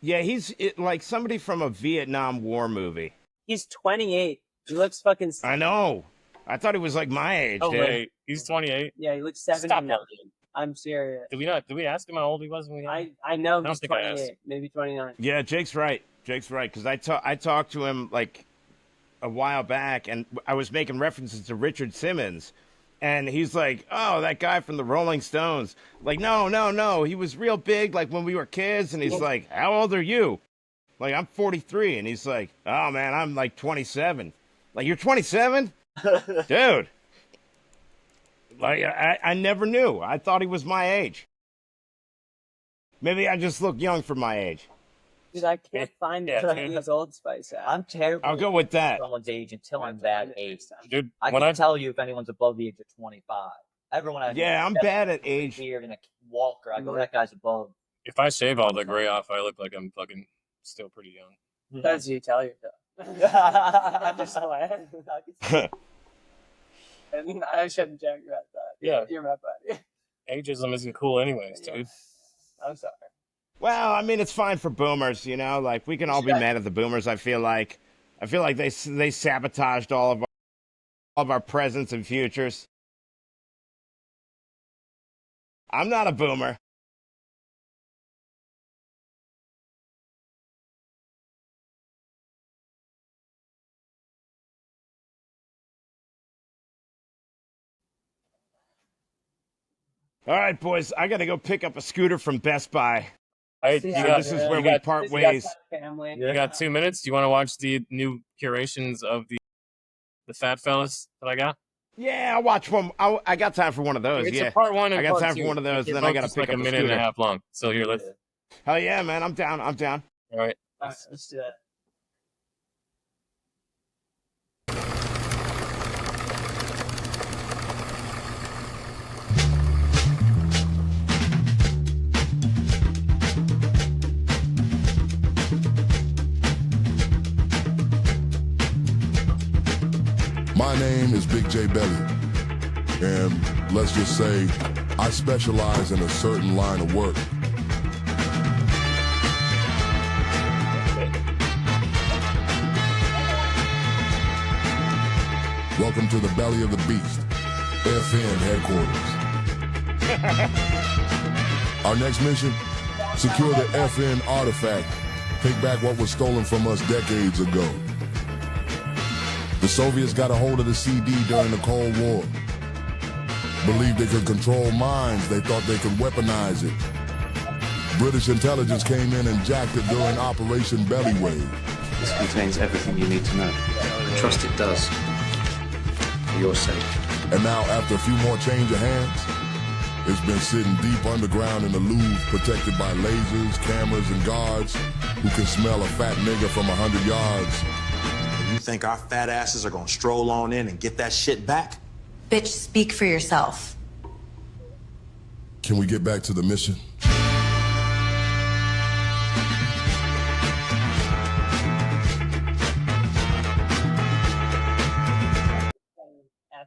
[SPEAKER 5] Yeah, he's like somebody from a Vietnam War movie.
[SPEAKER 4] He's 28. He looks fucking.
[SPEAKER 5] I know. I thought he was like my age,
[SPEAKER 1] Oh
[SPEAKER 5] dude.
[SPEAKER 1] wait, he's 28.
[SPEAKER 4] Yeah, he looks 79.
[SPEAKER 1] Stop lying.
[SPEAKER 4] I'm serious.
[SPEAKER 1] Did we ask him how old he was when we?
[SPEAKER 4] I know
[SPEAKER 1] don't
[SPEAKER 4] he's
[SPEAKER 1] think I asked.
[SPEAKER 4] 28, maybe 29.
[SPEAKER 5] Yeah, Jake's right. Because I talked to him like a while back, and I was making references to Richard Simmons, and he's like, "Oh, that guy from the Rolling Stones." Like, no, he was real big, like when we were kids. And he's like, "How old are you?" Like, I'm 43. And he's like, oh, man, I'm like 27. Like, you're 27? Dude. Like, I never knew. I thought he was my age. Maybe I just look young for my age.
[SPEAKER 4] Dude, I can't find his Old Spice at.
[SPEAKER 2] I'm terrible.
[SPEAKER 5] I'll go with that.
[SPEAKER 2] Someone's age until I'm that age.
[SPEAKER 1] Dude,
[SPEAKER 2] I can tell you if anyone's above the age of 25. Everyone I
[SPEAKER 5] Yeah, I'm bad at age.
[SPEAKER 2] beard and a walker. I go, that guy's above.
[SPEAKER 1] if I shave all the gray off, I look like I'm fucking still pretty young.
[SPEAKER 4] As you tell yourself. Just like, and I shouldn't joke about that.
[SPEAKER 1] Yeah.
[SPEAKER 4] You're my buddy.
[SPEAKER 1] Ageism isn't cool anyways, dude.
[SPEAKER 4] I'm sorry.
[SPEAKER 5] Well, I mean, it's fine for boomers, you know? Like, we can all be mad at the boomers, I feel like. I feel like they sabotaged all of our presents and futures. I'm not a boomer. All right, boys, I got to go pick up a scooter from Best Buy.
[SPEAKER 1] This
[SPEAKER 5] This is where we part ways.
[SPEAKER 4] Family.
[SPEAKER 1] You got 2 minutes? Do you want to watch the new curations of the Fat Fellas that I got?
[SPEAKER 5] Yeah, I'll watch one. I got time for one of those.
[SPEAKER 1] It's
[SPEAKER 5] Yeah,
[SPEAKER 1] a part one and
[SPEAKER 5] I got
[SPEAKER 1] part
[SPEAKER 5] time
[SPEAKER 1] two.
[SPEAKER 5] for one of those.
[SPEAKER 1] They're
[SPEAKER 5] Then I
[SPEAKER 1] both
[SPEAKER 5] got to
[SPEAKER 1] just
[SPEAKER 5] pick
[SPEAKER 1] like
[SPEAKER 5] up
[SPEAKER 1] a
[SPEAKER 5] a
[SPEAKER 1] minute
[SPEAKER 5] scooter.
[SPEAKER 1] and a half long. So here, let's.
[SPEAKER 5] Hell yeah, man! I'm down. I'm down.
[SPEAKER 1] All right.
[SPEAKER 4] All right, let's do that.
[SPEAKER 6] My name is Big J Belly, and let's just say I specialize in a certain line of work. Welcome to the belly of the beast, FN headquarters. Our next mission, secure the FN artifact, take back what was stolen from us decades ago. The Soviets got a hold of the CD during the Cold War. Believed they could control minds, they thought they could weaponize it. British intelligence came in and jacked it during Operation Belly Wave.
[SPEAKER 7] This contains everything you need to know. I trust it does. For your sake.
[SPEAKER 6] And now, after a few more change of hands, it's been sitting deep underground in the Louvre, protected by lasers, cameras, and guards who can smell a fat nigga from 100 yards.
[SPEAKER 8] You think our fat asses are gonna stroll on in and get that shit back?
[SPEAKER 9] Bitch, speak for yourself.
[SPEAKER 6] Can we get back to the mission?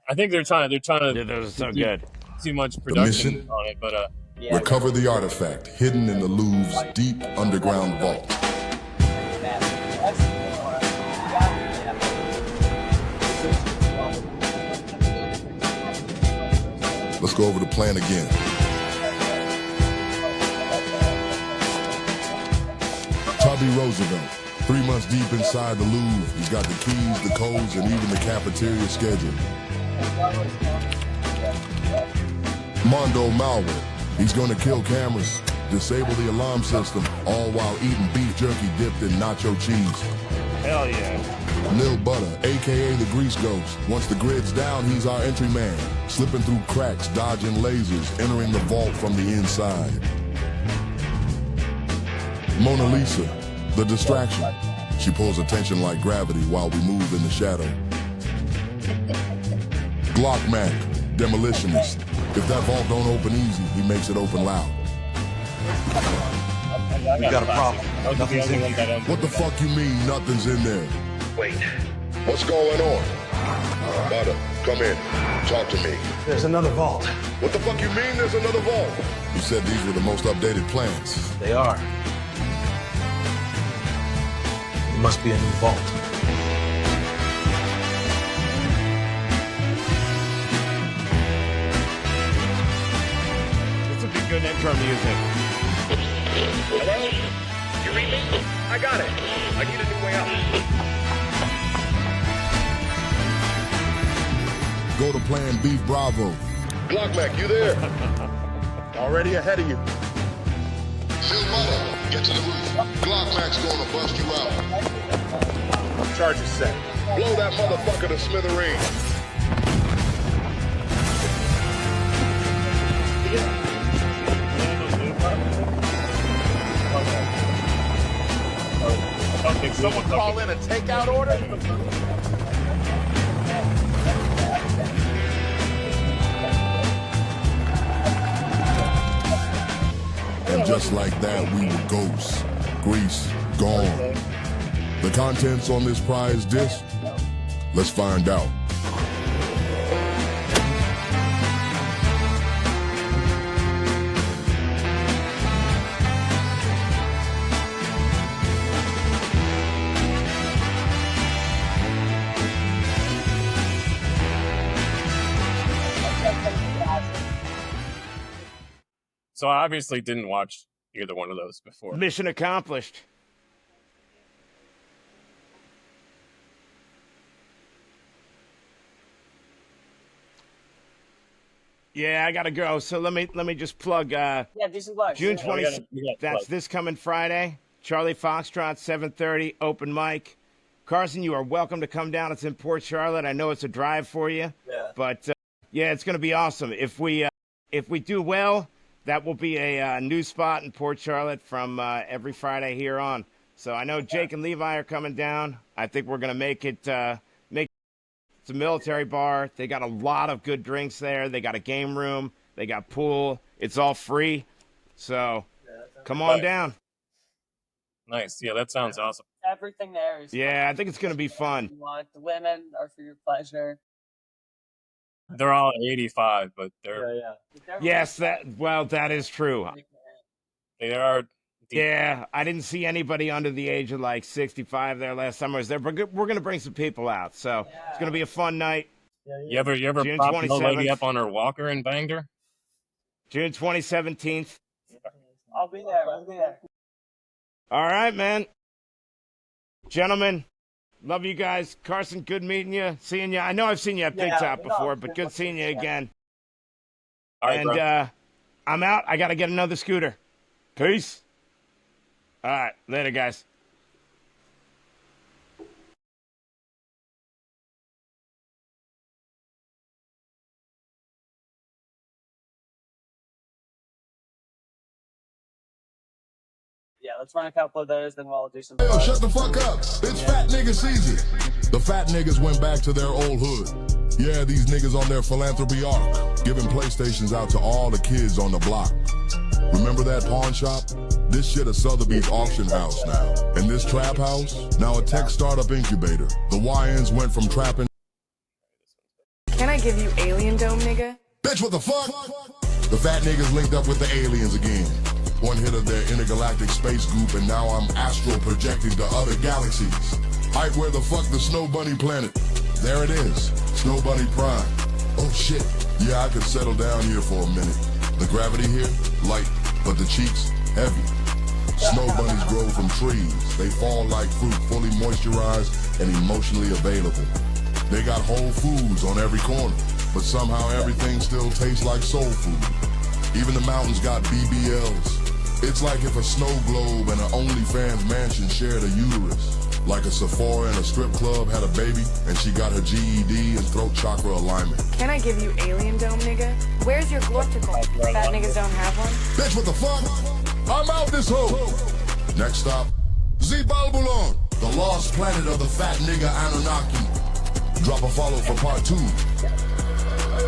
[SPEAKER 1] I think they're trying to
[SPEAKER 5] Dude, those are so good.
[SPEAKER 1] too much production
[SPEAKER 6] mission?
[SPEAKER 1] on it, but
[SPEAKER 6] Recover the artifact hidden in the Louvre's deep underground vault. Let's go over the plan again. Tubby Roosevelt, 3 months deep inside the Louvre. He's got the keys, the codes, and even the cafeteria schedule. Mondo Malware, he's gonna kill cameras, disable the alarm system, all while eating beef jerky dipped in nacho cheese.
[SPEAKER 5] Hell yeah.
[SPEAKER 6] Lil Butter, aka the Grease Ghost. Once the grid's down, he's our entry man. Slipping through cracks, dodging lasers, entering the vault from the inside. Mona Lisa, the distraction. She pulls attention like gravity while we move in the shadow. Glock Mac, demolitionist. If that vault don't open easy, he makes it open loud.
[SPEAKER 8] We got a problem. Nothing's in here.
[SPEAKER 6] What the fuck you mean nothing's in there?
[SPEAKER 8] Wait.
[SPEAKER 6] What's going on? Butter, come in. Talk to me.
[SPEAKER 8] There's another vault.
[SPEAKER 6] What the fuck you mean there's another vault? You said these were the most updated plans.
[SPEAKER 8] They are. It must be a new vault.
[SPEAKER 5] This would be good intro music.
[SPEAKER 10] Hello? You read me? I got it. I need a new way out.
[SPEAKER 6] Go to Plan Beef Bravo. Glock Mac, you there? Already ahead of you. Lil Butter, Get to the roof. Glock Mac's gonna bust you out.
[SPEAKER 10] Charge is set.
[SPEAKER 6] Blow that motherfucker to smithereens.
[SPEAKER 10] Did someone call in a takeout order?
[SPEAKER 6] And just like that, we were ghosts. Grease, gone. The contents on this prize disc? Let's find out.
[SPEAKER 1] So I obviously didn't watch either one of those before.
[SPEAKER 5] Mission accomplished. Yeah, I gotta go. So let me just plug.
[SPEAKER 4] Yeah, this is what
[SPEAKER 5] June 20.
[SPEAKER 1] We got
[SPEAKER 5] That's this coming Friday. Charlie Foxtrot, 7:30, open mic. Carson, you are welcome to come down. It's in Port Charlotte. I know it's a drive for you, but yeah, it's gonna be awesome. If we do well, that will be a new spot in Port Charlotte from every Friday here on. So I know Jake and Levi are coming down. I think we're gonna make it. It's a military bar. They got a lot of good drinks there. They got a game room. They got pool. It's all free. So come on down.
[SPEAKER 1] Nice. Yeah, that sounds awesome.
[SPEAKER 4] everything there is.
[SPEAKER 5] Yeah, I think it's gonna be fun.
[SPEAKER 4] You want the women are for your pleasure.
[SPEAKER 1] They're all 85, but they're
[SPEAKER 5] Yes, that is true.
[SPEAKER 1] they are.
[SPEAKER 5] Yeah, I didn't see anybody under the age of like 65 there last time I was there, but we're gonna bring some people out, so it's gonna be a fun night.
[SPEAKER 1] You ever
[SPEAKER 5] June
[SPEAKER 1] propped the old lady
[SPEAKER 5] 27th.
[SPEAKER 1] up on her walker and banged her?
[SPEAKER 5] June 2017th.
[SPEAKER 4] I'll be there. I'll be there.
[SPEAKER 5] All right, man. Gentlemen, love you guys. Carson, good meeting you, seeing you. I know I've seen you at Big Top before, but good seeing you again.
[SPEAKER 1] All right,
[SPEAKER 5] And
[SPEAKER 1] bro.
[SPEAKER 5] I'm out. I got to get another scooter. Peace. All right, later, guys.
[SPEAKER 4] Yeah, let's run a couple of those, then we'll do some.
[SPEAKER 6] Yo, shut the fuck up. It's fat nigga season. The fat niggas went back to their old hood. Yeah, these niggas on their philanthropy arc, giving PlayStations out to all the kids on the block. Remember that pawn shop? This shit a Sotheby's auction house now. And this trap house, now a tech startup incubator. The YNs went from trapping.
[SPEAKER 11] Can I give you alien dome, nigga?
[SPEAKER 6] Bitch, what the fuck? The fat niggas linked up with the aliens again. One hit of their intergalactic space group, and now I'm astral projecting to other galaxies. Height where the fuck the Snow Bunny planet. There it is, Snow Bunny Prime. Oh shit, yeah, I could settle down here for a minute. The gravity here, light, but the cheeks, heavy. Snow bunnies grow from trees. They fall like fruit, fully moisturized and emotionally available. They got Whole Foods on every corner, but somehow everything still tastes like soul food. Even the mountains got BBLs. It's like if a snow globe and an OnlyFans mansion shared a uterus. Like a Sephora and a strip club had a baby, and she got her GED and throat chakra alignment.
[SPEAKER 11] Can I give you alien dome, nigga? Where's your glortical? Fat niggas don't have one?
[SPEAKER 6] Bitch, what the fuck? I'm out this hole. Next stop, Z-Balbulon, the lost planet of the fat nigga Anunnaki. Drop a follow for part 2.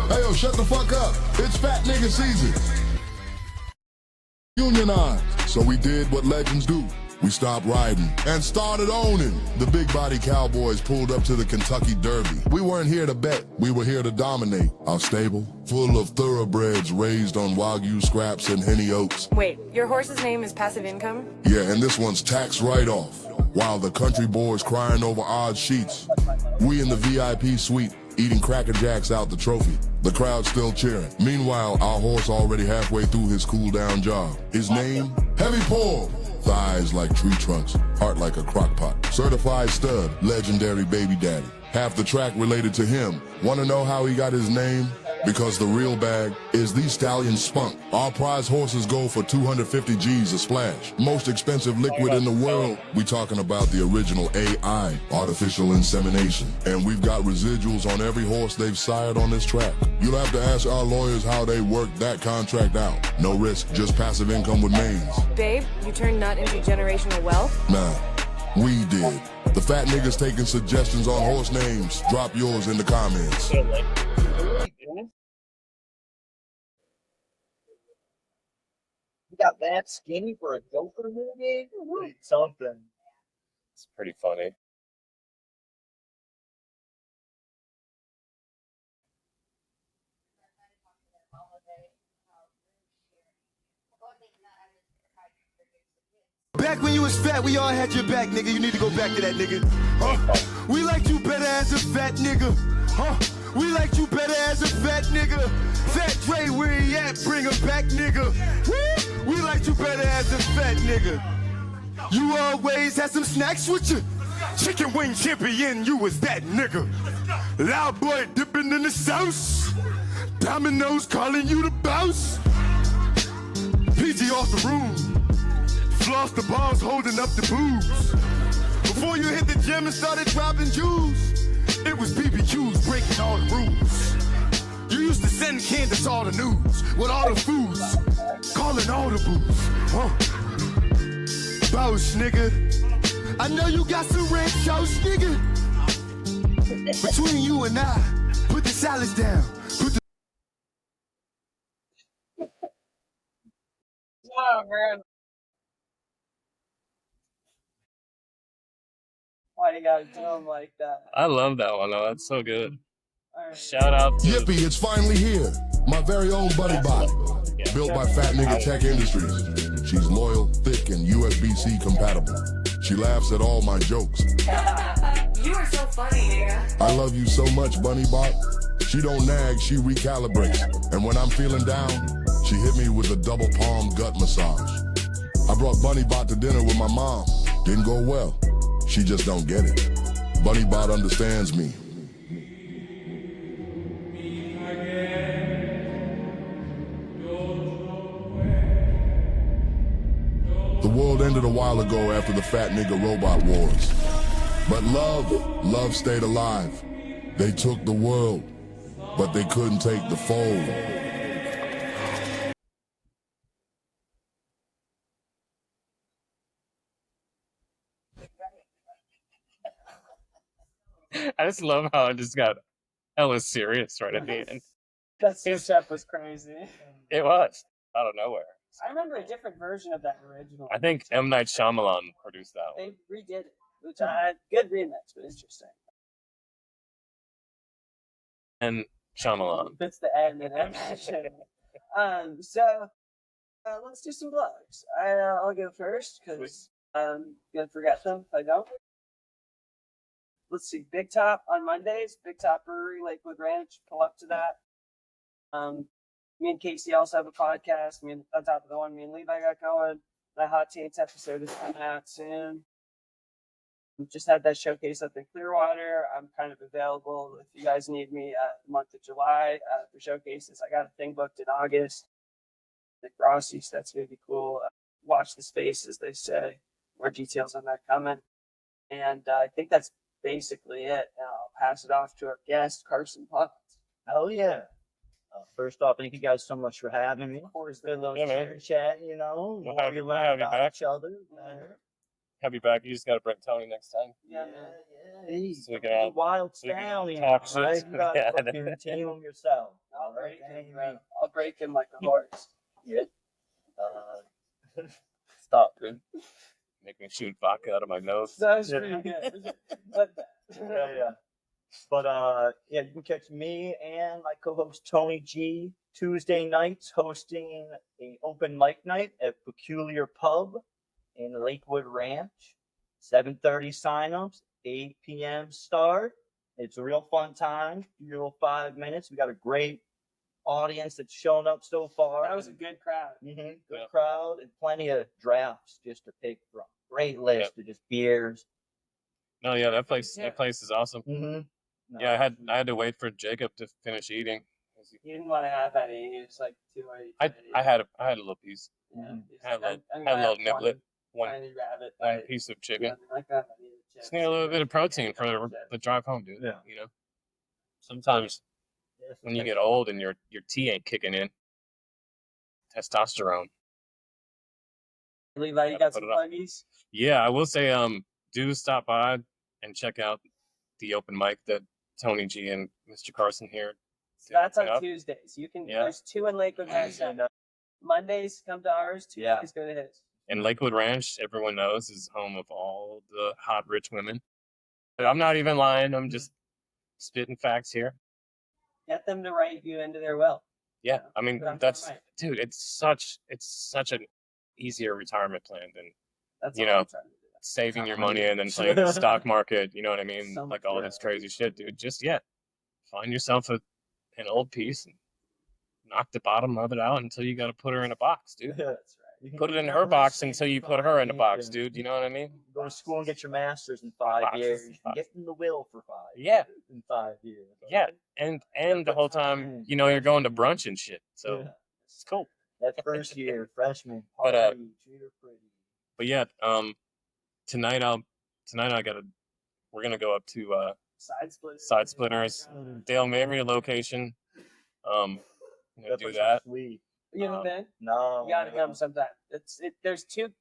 [SPEAKER 6] Hey, yo, shut the fuck up. It's fat nigga season. Unionized. So we did what legends do. We stopped riding and started owning. The big body cowboys pulled up to the Kentucky Derby. We weren't here to bet, we were here to dominate. Our stable, full of thoroughbreds raised on Wagyu scraps and Henny oats.
[SPEAKER 11] Wait, your horse's name is passive income?
[SPEAKER 6] Yeah, and this one's tax write-off. While the country boys crying over odd sheets. We in the VIP suite, eating Cracker Jacks out the trophy. The crowd still cheering. Meanwhile, our horse already halfway through his cool-down job. His name? Heavy Paul. Thighs like tree trunks, heart like a crock pot. Certified stud, legendary baby daddy. Half the track related to him. Want to know how he got his name? Because the real bag is these stallions spunk. Our prize horses go for 250 G's a splash. Most expensive liquid in the world. We talking about the original AI, artificial insemination. And we've got residuals on every horse they've sired on this track. You'll have to ask our lawyers how they worked that contract out. No risk, just passive income with mains.
[SPEAKER 11] Babe, you turned nut into generational wealth?
[SPEAKER 6] Nah, we did. The fat niggas taking suggestions on horse names. Drop yours in the comments.
[SPEAKER 2] You got that skinny for a Joker movie? Something.
[SPEAKER 1] It's pretty funny.
[SPEAKER 12] Back when you was fat, we all had your back, nigga. You need to go back to that, nigga. Huh? We liked you better as a fat nigga. Huh? We liked you better as a fat nigga. Fat Dre, where he at? Bring him back, nigga. Woo! We liked you better as a fat nigga. You always had some snacks with you. Chicken wing champion, you was that nigga. Loud boy dipping in the sauce. Dominoes calling you the boss. PG off the room. Floss the bars holding up the booze. Before you hit the gym and started dropping jewels, it was BBQs breaking all the rules. You used to send Candace all the news with all the foods, calling all the booze. Boss, nigga. I know you got some red sauce, nigga. Between you and I, put the salads down. Put the
[SPEAKER 4] Oh, man. Why you gotta do them like that?
[SPEAKER 1] I love that one though. That's so good. Shout out to
[SPEAKER 6] Yippee, it's finally here. My very own Buddy Bot. Built by Fat Nigga Tech Industries. She's loyal, thick, and USB-C compatible. She laughs at all my jokes.
[SPEAKER 11] You are so funny, nigga.
[SPEAKER 6] I love you so much, Bunny Bot. She don't nag, she recalibrates. And when I'm feeling down, she hit me with a double palm gut massage. I brought Bunny Bot to dinner with my mom. Didn't go well. She just don't get it. Bunny Bot understands me. The world ended a while ago after the fat nigga robot wars. But love stayed alive. They took the world, but they couldn't take the fold.
[SPEAKER 1] I just love how it just got hella serious right at the end.
[SPEAKER 4] That step was crazy.
[SPEAKER 1] It was out of nowhere.
[SPEAKER 4] I remember a different version of that original.
[SPEAKER 1] I think M. Night Shyamalan produced that one.
[SPEAKER 4] They redid it, which I good remix, but interesting.
[SPEAKER 1] And Shyamalan.
[SPEAKER 4] That's the end and everything. So let's do some plugs. I'll go first because I'm gonna forget them if I don't. Let's see, Big Top on Mondays, Big Top Brewery, Lakewood Ranch. Pull up to that. Me and Casey also have a podcast. On top of the one me and Levi got going. My Hot Takes episode is coming out soon. We just had that showcase up in Clearwater. I'm kind of available if you guys need me the month of July for showcases. I got a thing booked in August. Nick Rossi, so that's going to be cool. Watch the space, as they say. More details on that coming. And I think that's basically it. Now I'll pass it off to our guest, Carson Potts.
[SPEAKER 2] Hell yeah. First off, thank you guys so much for having me. Of course, been a little chat, you know.
[SPEAKER 1] We'll have you
[SPEAKER 2] about
[SPEAKER 1] back.
[SPEAKER 2] each other.
[SPEAKER 1] Have you back. You just got to bring Tony next time.
[SPEAKER 2] Yeah. He's
[SPEAKER 1] So we can all
[SPEAKER 2] wild
[SPEAKER 1] so we can
[SPEAKER 2] stallion,
[SPEAKER 1] talk shit.
[SPEAKER 2] right? You gotta
[SPEAKER 1] Yeah.
[SPEAKER 2] fucking tame him yourself.
[SPEAKER 4] I'll break
[SPEAKER 2] Tame
[SPEAKER 4] him,
[SPEAKER 2] me.
[SPEAKER 4] I'll break him like a horse.
[SPEAKER 2] Yeah. Stop, dude.
[SPEAKER 1] Make me shoot vodka out of my nose.
[SPEAKER 4] That was pretty good. But,
[SPEAKER 2] Yeah. But yeah, you can catch me and my co-host Tony G Tuesday nights hosting an open mic night at Peculiar Pub in Lakewood Ranch. 7:30 signups, 8 p.m. start. It's a real fun time. Real 5 minutes. We got a great audience that's shown up so far.
[SPEAKER 4] that was a good crowd.
[SPEAKER 2] Good crowd and plenty of drafts just to pick from. Great list of just beers.
[SPEAKER 1] No, yeah, that place is awesome.
[SPEAKER 2] Mm-hmm.
[SPEAKER 1] Yeah, I had to wait for Jacob to finish eating. pussy.
[SPEAKER 4] He didn't want to have any. He was like too.
[SPEAKER 1] I had a little piece.
[SPEAKER 4] Yeah.
[SPEAKER 1] Had a
[SPEAKER 4] I'm
[SPEAKER 1] little
[SPEAKER 4] gonna have
[SPEAKER 1] niblet. One
[SPEAKER 4] tiny rabbit.
[SPEAKER 1] one piece of chicken.
[SPEAKER 4] Like that. I need a
[SPEAKER 1] Just need a little bit of protein for the drive home, dude.
[SPEAKER 2] Yeah.
[SPEAKER 1] You know, sometimes when you get old and your T ain't kicking in, testosterone.
[SPEAKER 4] Levi, you got some pluggies?
[SPEAKER 1] Yeah, I will say, do stop by and check out the open mic that Tony G and Mr. Carson here.
[SPEAKER 4] So that's on
[SPEAKER 1] up.
[SPEAKER 4] Tuesdays. You can.
[SPEAKER 1] Yeah.
[SPEAKER 4] There's 2 in Lakewood Ranch. Mondays come to ours. Tuesdays go to his.
[SPEAKER 1] And Lakewood Ranch, everyone knows, is home of all the hot rich women. I'm not even lying. I'm just spitting facts here.
[SPEAKER 4] Get them to write you into their will.
[SPEAKER 1] Yeah, I mean
[SPEAKER 4] That's right.
[SPEAKER 1] dude. It's such an easier retirement plan than
[SPEAKER 4] That's
[SPEAKER 1] you
[SPEAKER 4] all
[SPEAKER 1] know
[SPEAKER 4] I'm trying to do.
[SPEAKER 1] saving your money and then playing the stock market. You know what I mean?
[SPEAKER 4] So much
[SPEAKER 1] Like all this crazy shit, dude. Just find yourself an old piece and knock the bottom of it out until you got to put her in a box, dude.
[SPEAKER 2] That's right. You can
[SPEAKER 1] Put it in her box until you put her in a box, dude. You know what I mean?
[SPEAKER 2] Go to school and get your master's in 5
[SPEAKER 1] Boxes,
[SPEAKER 2] years. You can
[SPEAKER 1] boxes.
[SPEAKER 2] get in the will for 5.
[SPEAKER 1] Yeah.
[SPEAKER 2] In 5 years.
[SPEAKER 1] Yeah, and the whole time, you're going to brunch and shit. So
[SPEAKER 2] Yeah.
[SPEAKER 1] it's cool.
[SPEAKER 2] That first year, freshman,
[SPEAKER 1] But,
[SPEAKER 2] party, treat her pretty.
[SPEAKER 1] But yeah, tonight we're gonna go up to
[SPEAKER 4] Side splitters.
[SPEAKER 1] Side Splitters, Dale Mabry location. I'm gonna do that.
[SPEAKER 2] Sweet.
[SPEAKER 4] You haven't been?
[SPEAKER 2] No.
[SPEAKER 4] You gotta come sometime. There's 2.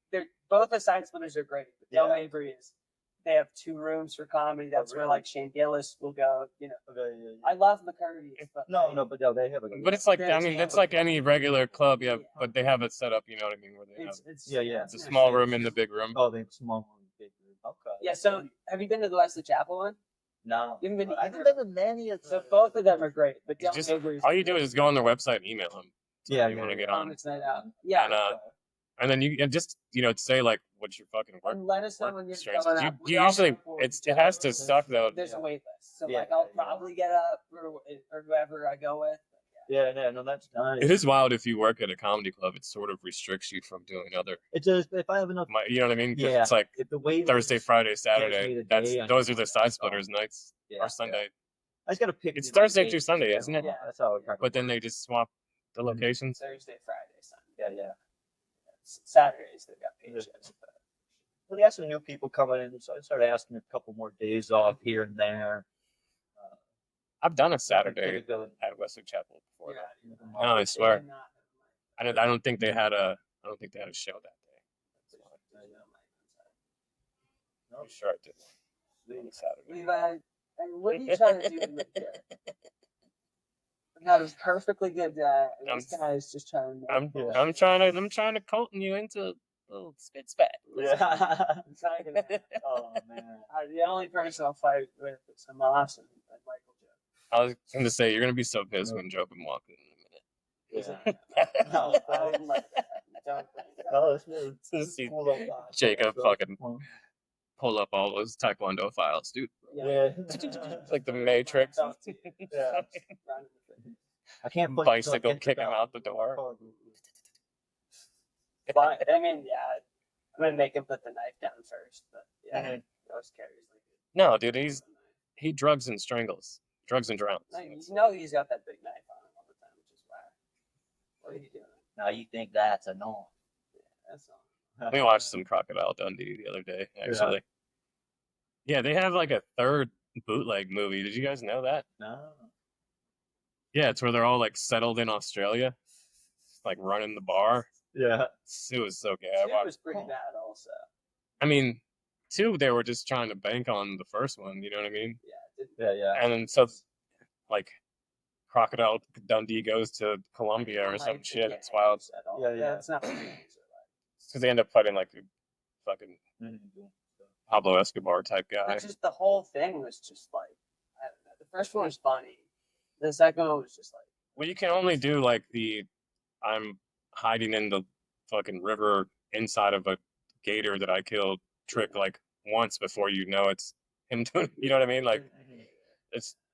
[SPEAKER 4] Both the side splitters are great. But Del Mabry is. They have 2 rooms for comedy. That's where like Shane Gillis will go. You know.
[SPEAKER 2] Okay, yeah.
[SPEAKER 4] I love McCurdy's, but
[SPEAKER 2] But no, they have a.
[SPEAKER 1] But it's like it's like any regular club, yeah. But they have it set up, you know what I mean, where they have
[SPEAKER 2] It's
[SPEAKER 1] it's a small room in the big room.
[SPEAKER 2] Oh, they have small room, big room. Okay.
[SPEAKER 4] Yeah. So have you been to the Wesley Chapel one?
[SPEAKER 2] No.
[SPEAKER 4] You haven't been to
[SPEAKER 2] I
[SPEAKER 4] either.
[SPEAKER 2] haven't been to many of
[SPEAKER 4] So both of them are great. But Del
[SPEAKER 1] Just
[SPEAKER 4] Mabry's
[SPEAKER 1] all you do is go on their website and email them.
[SPEAKER 2] Yeah,
[SPEAKER 1] You want to get on,
[SPEAKER 4] Comics Night Out. Yeah.
[SPEAKER 1] and then you just say like what's your fucking work.
[SPEAKER 4] And let us know when you're
[SPEAKER 1] strengths.
[SPEAKER 4] coming
[SPEAKER 1] You
[SPEAKER 4] up.
[SPEAKER 1] you usually it has to suck though.
[SPEAKER 4] There's a wait list, so
[SPEAKER 2] Yeah,
[SPEAKER 4] like I'll probably get up or whoever I go with.
[SPEAKER 2] Yeah, no, that's nice.
[SPEAKER 1] It is wild if you work at a comedy club. It sort of restricts you from doing other.
[SPEAKER 2] It just if I have enough.
[SPEAKER 1] You know what I mean? 'Cause
[SPEAKER 2] Yeah.
[SPEAKER 1] it's like
[SPEAKER 2] If the wait
[SPEAKER 1] Thursday, Friday, Saturday.
[SPEAKER 2] the
[SPEAKER 1] That's
[SPEAKER 2] day, I
[SPEAKER 1] those
[SPEAKER 2] can
[SPEAKER 1] are the Side Splitters nights
[SPEAKER 2] Yeah,
[SPEAKER 1] or Sunday.
[SPEAKER 2] I just gotta pick.
[SPEAKER 1] It's
[SPEAKER 2] the
[SPEAKER 1] Thursday
[SPEAKER 2] date,
[SPEAKER 1] through Sunday,
[SPEAKER 2] you know,
[SPEAKER 1] isn't it?
[SPEAKER 4] Yeah.
[SPEAKER 2] That's how it
[SPEAKER 1] But then they just swap the locations.
[SPEAKER 4] Thursday, Friday, Sunday.
[SPEAKER 2] Yeah.
[SPEAKER 4] Saturdays they've got paychecks.
[SPEAKER 2] Well, they got some new people coming in, so I started asking a couple more days off here and there.
[SPEAKER 1] I've done a Saturday
[SPEAKER 2] Good.
[SPEAKER 1] at Wesley Chapel before.
[SPEAKER 4] Yeah.
[SPEAKER 1] No, I swear. I don't think they had a show that day. I'm sure I did. On a Saturday.
[SPEAKER 4] Levi, what are you trying to do with this? That was perfectly good guy. And this guy is just trying to.
[SPEAKER 1] I'm trying to colton you into a little spit spat.
[SPEAKER 2] Yeah.
[SPEAKER 4] Oh man. The only person I'll fight with is Hamas and Michael Joe.
[SPEAKER 1] I was going to say you're going to be so pissed when Joe can walk in a minute.
[SPEAKER 2] No,
[SPEAKER 4] Don't like that. Don't think that.
[SPEAKER 2] no,
[SPEAKER 1] Just see
[SPEAKER 2] cool up.
[SPEAKER 1] Jacob fucking pull up all those Taekwondo files, dude.
[SPEAKER 2] Yeah.
[SPEAKER 1] It's like the Matrix.
[SPEAKER 2] Yeah. I can't put
[SPEAKER 1] Bicycle kick him out the door.
[SPEAKER 4] But, I mean, yeah. I'm gonna make him put the knife down first, but yeah, those carries like it.
[SPEAKER 1] No, dude, he drugs and strangles. Drugs and drowns.
[SPEAKER 4] No, you know he's got that big knife on him all the time, which is why. What are you doing?
[SPEAKER 2] Now you think that's a norm.
[SPEAKER 4] Yeah, that's all.
[SPEAKER 1] We watched some Crocodile Dundee the other day, actually. Yeah, they have like a third bootleg movie. Did you guys know that?
[SPEAKER 2] No.
[SPEAKER 1] Yeah, it's where they're all like settled in Australia, like running the bar.
[SPEAKER 2] Yeah.
[SPEAKER 1] It was so gay.
[SPEAKER 4] It was pretty bad, also.
[SPEAKER 1] I mean, 2, they were just trying to bank on the first one. You know what I mean?
[SPEAKER 2] Yeah.
[SPEAKER 1] And then so, like, Crocodile Dundee goes to Colombia or some shit. It's wild.
[SPEAKER 2] Yeah.
[SPEAKER 4] It's not.
[SPEAKER 1] Because they end up fighting like a fucking Pablo Escobar type guy.
[SPEAKER 4] But just the whole thing was just like, I don't know. The first one was funny. The second one was just like.
[SPEAKER 1] Well, you can only do like I'm hiding in the fucking river inside of a gator that I killed trick like once before you know it's him doing. You know what I mean? Like,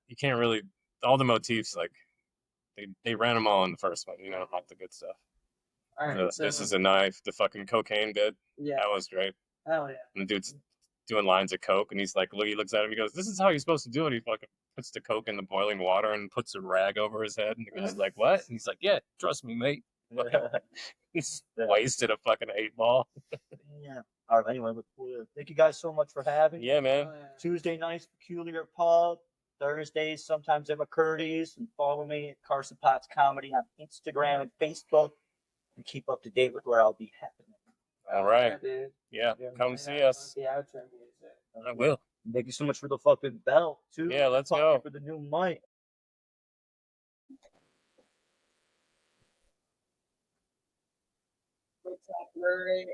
[SPEAKER 1] you can't really all the motifs like they ran them all in the first one. You know, like the good stuff.
[SPEAKER 4] All right.
[SPEAKER 1] This is a knife. The fucking cocaine bit.
[SPEAKER 4] Yeah.
[SPEAKER 1] That was great.
[SPEAKER 4] Hell yeah.
[SPEAKER 1] And the dude's doing lines of coke, and he's like, he looks at him, he goes, "This is how you're supposed to do it." He fucking puts the coke in the boiling water and puts a rag over his head, and the guy's like, "What?" And he's like, "Yeah, trust me, mate." He's wasted a fucking 8-ball.
[SPEAKER 2] Yeah. All right. Anyway, thank you guys so much for having me.
[SPEAKER 1] Yeah, man.
[SPEAKER 2] Tuesday nights, Peculiar Pub. Thursdays, sometimes at McCurdy's. And follow me at Carson Potts Comedy on Instagram and Facebook. And keep up to date with where I'll be happening.
[SPEAKER 1] All right. Yeah, come see us. I will.
[SPEAKER 2] Thank you so much for the fucking bell, too.
[SPEAKER 1] Yeah, let's go.
[SPEAKER 2] For the new mic.
[SPEAKER 4] What's up, Ruark?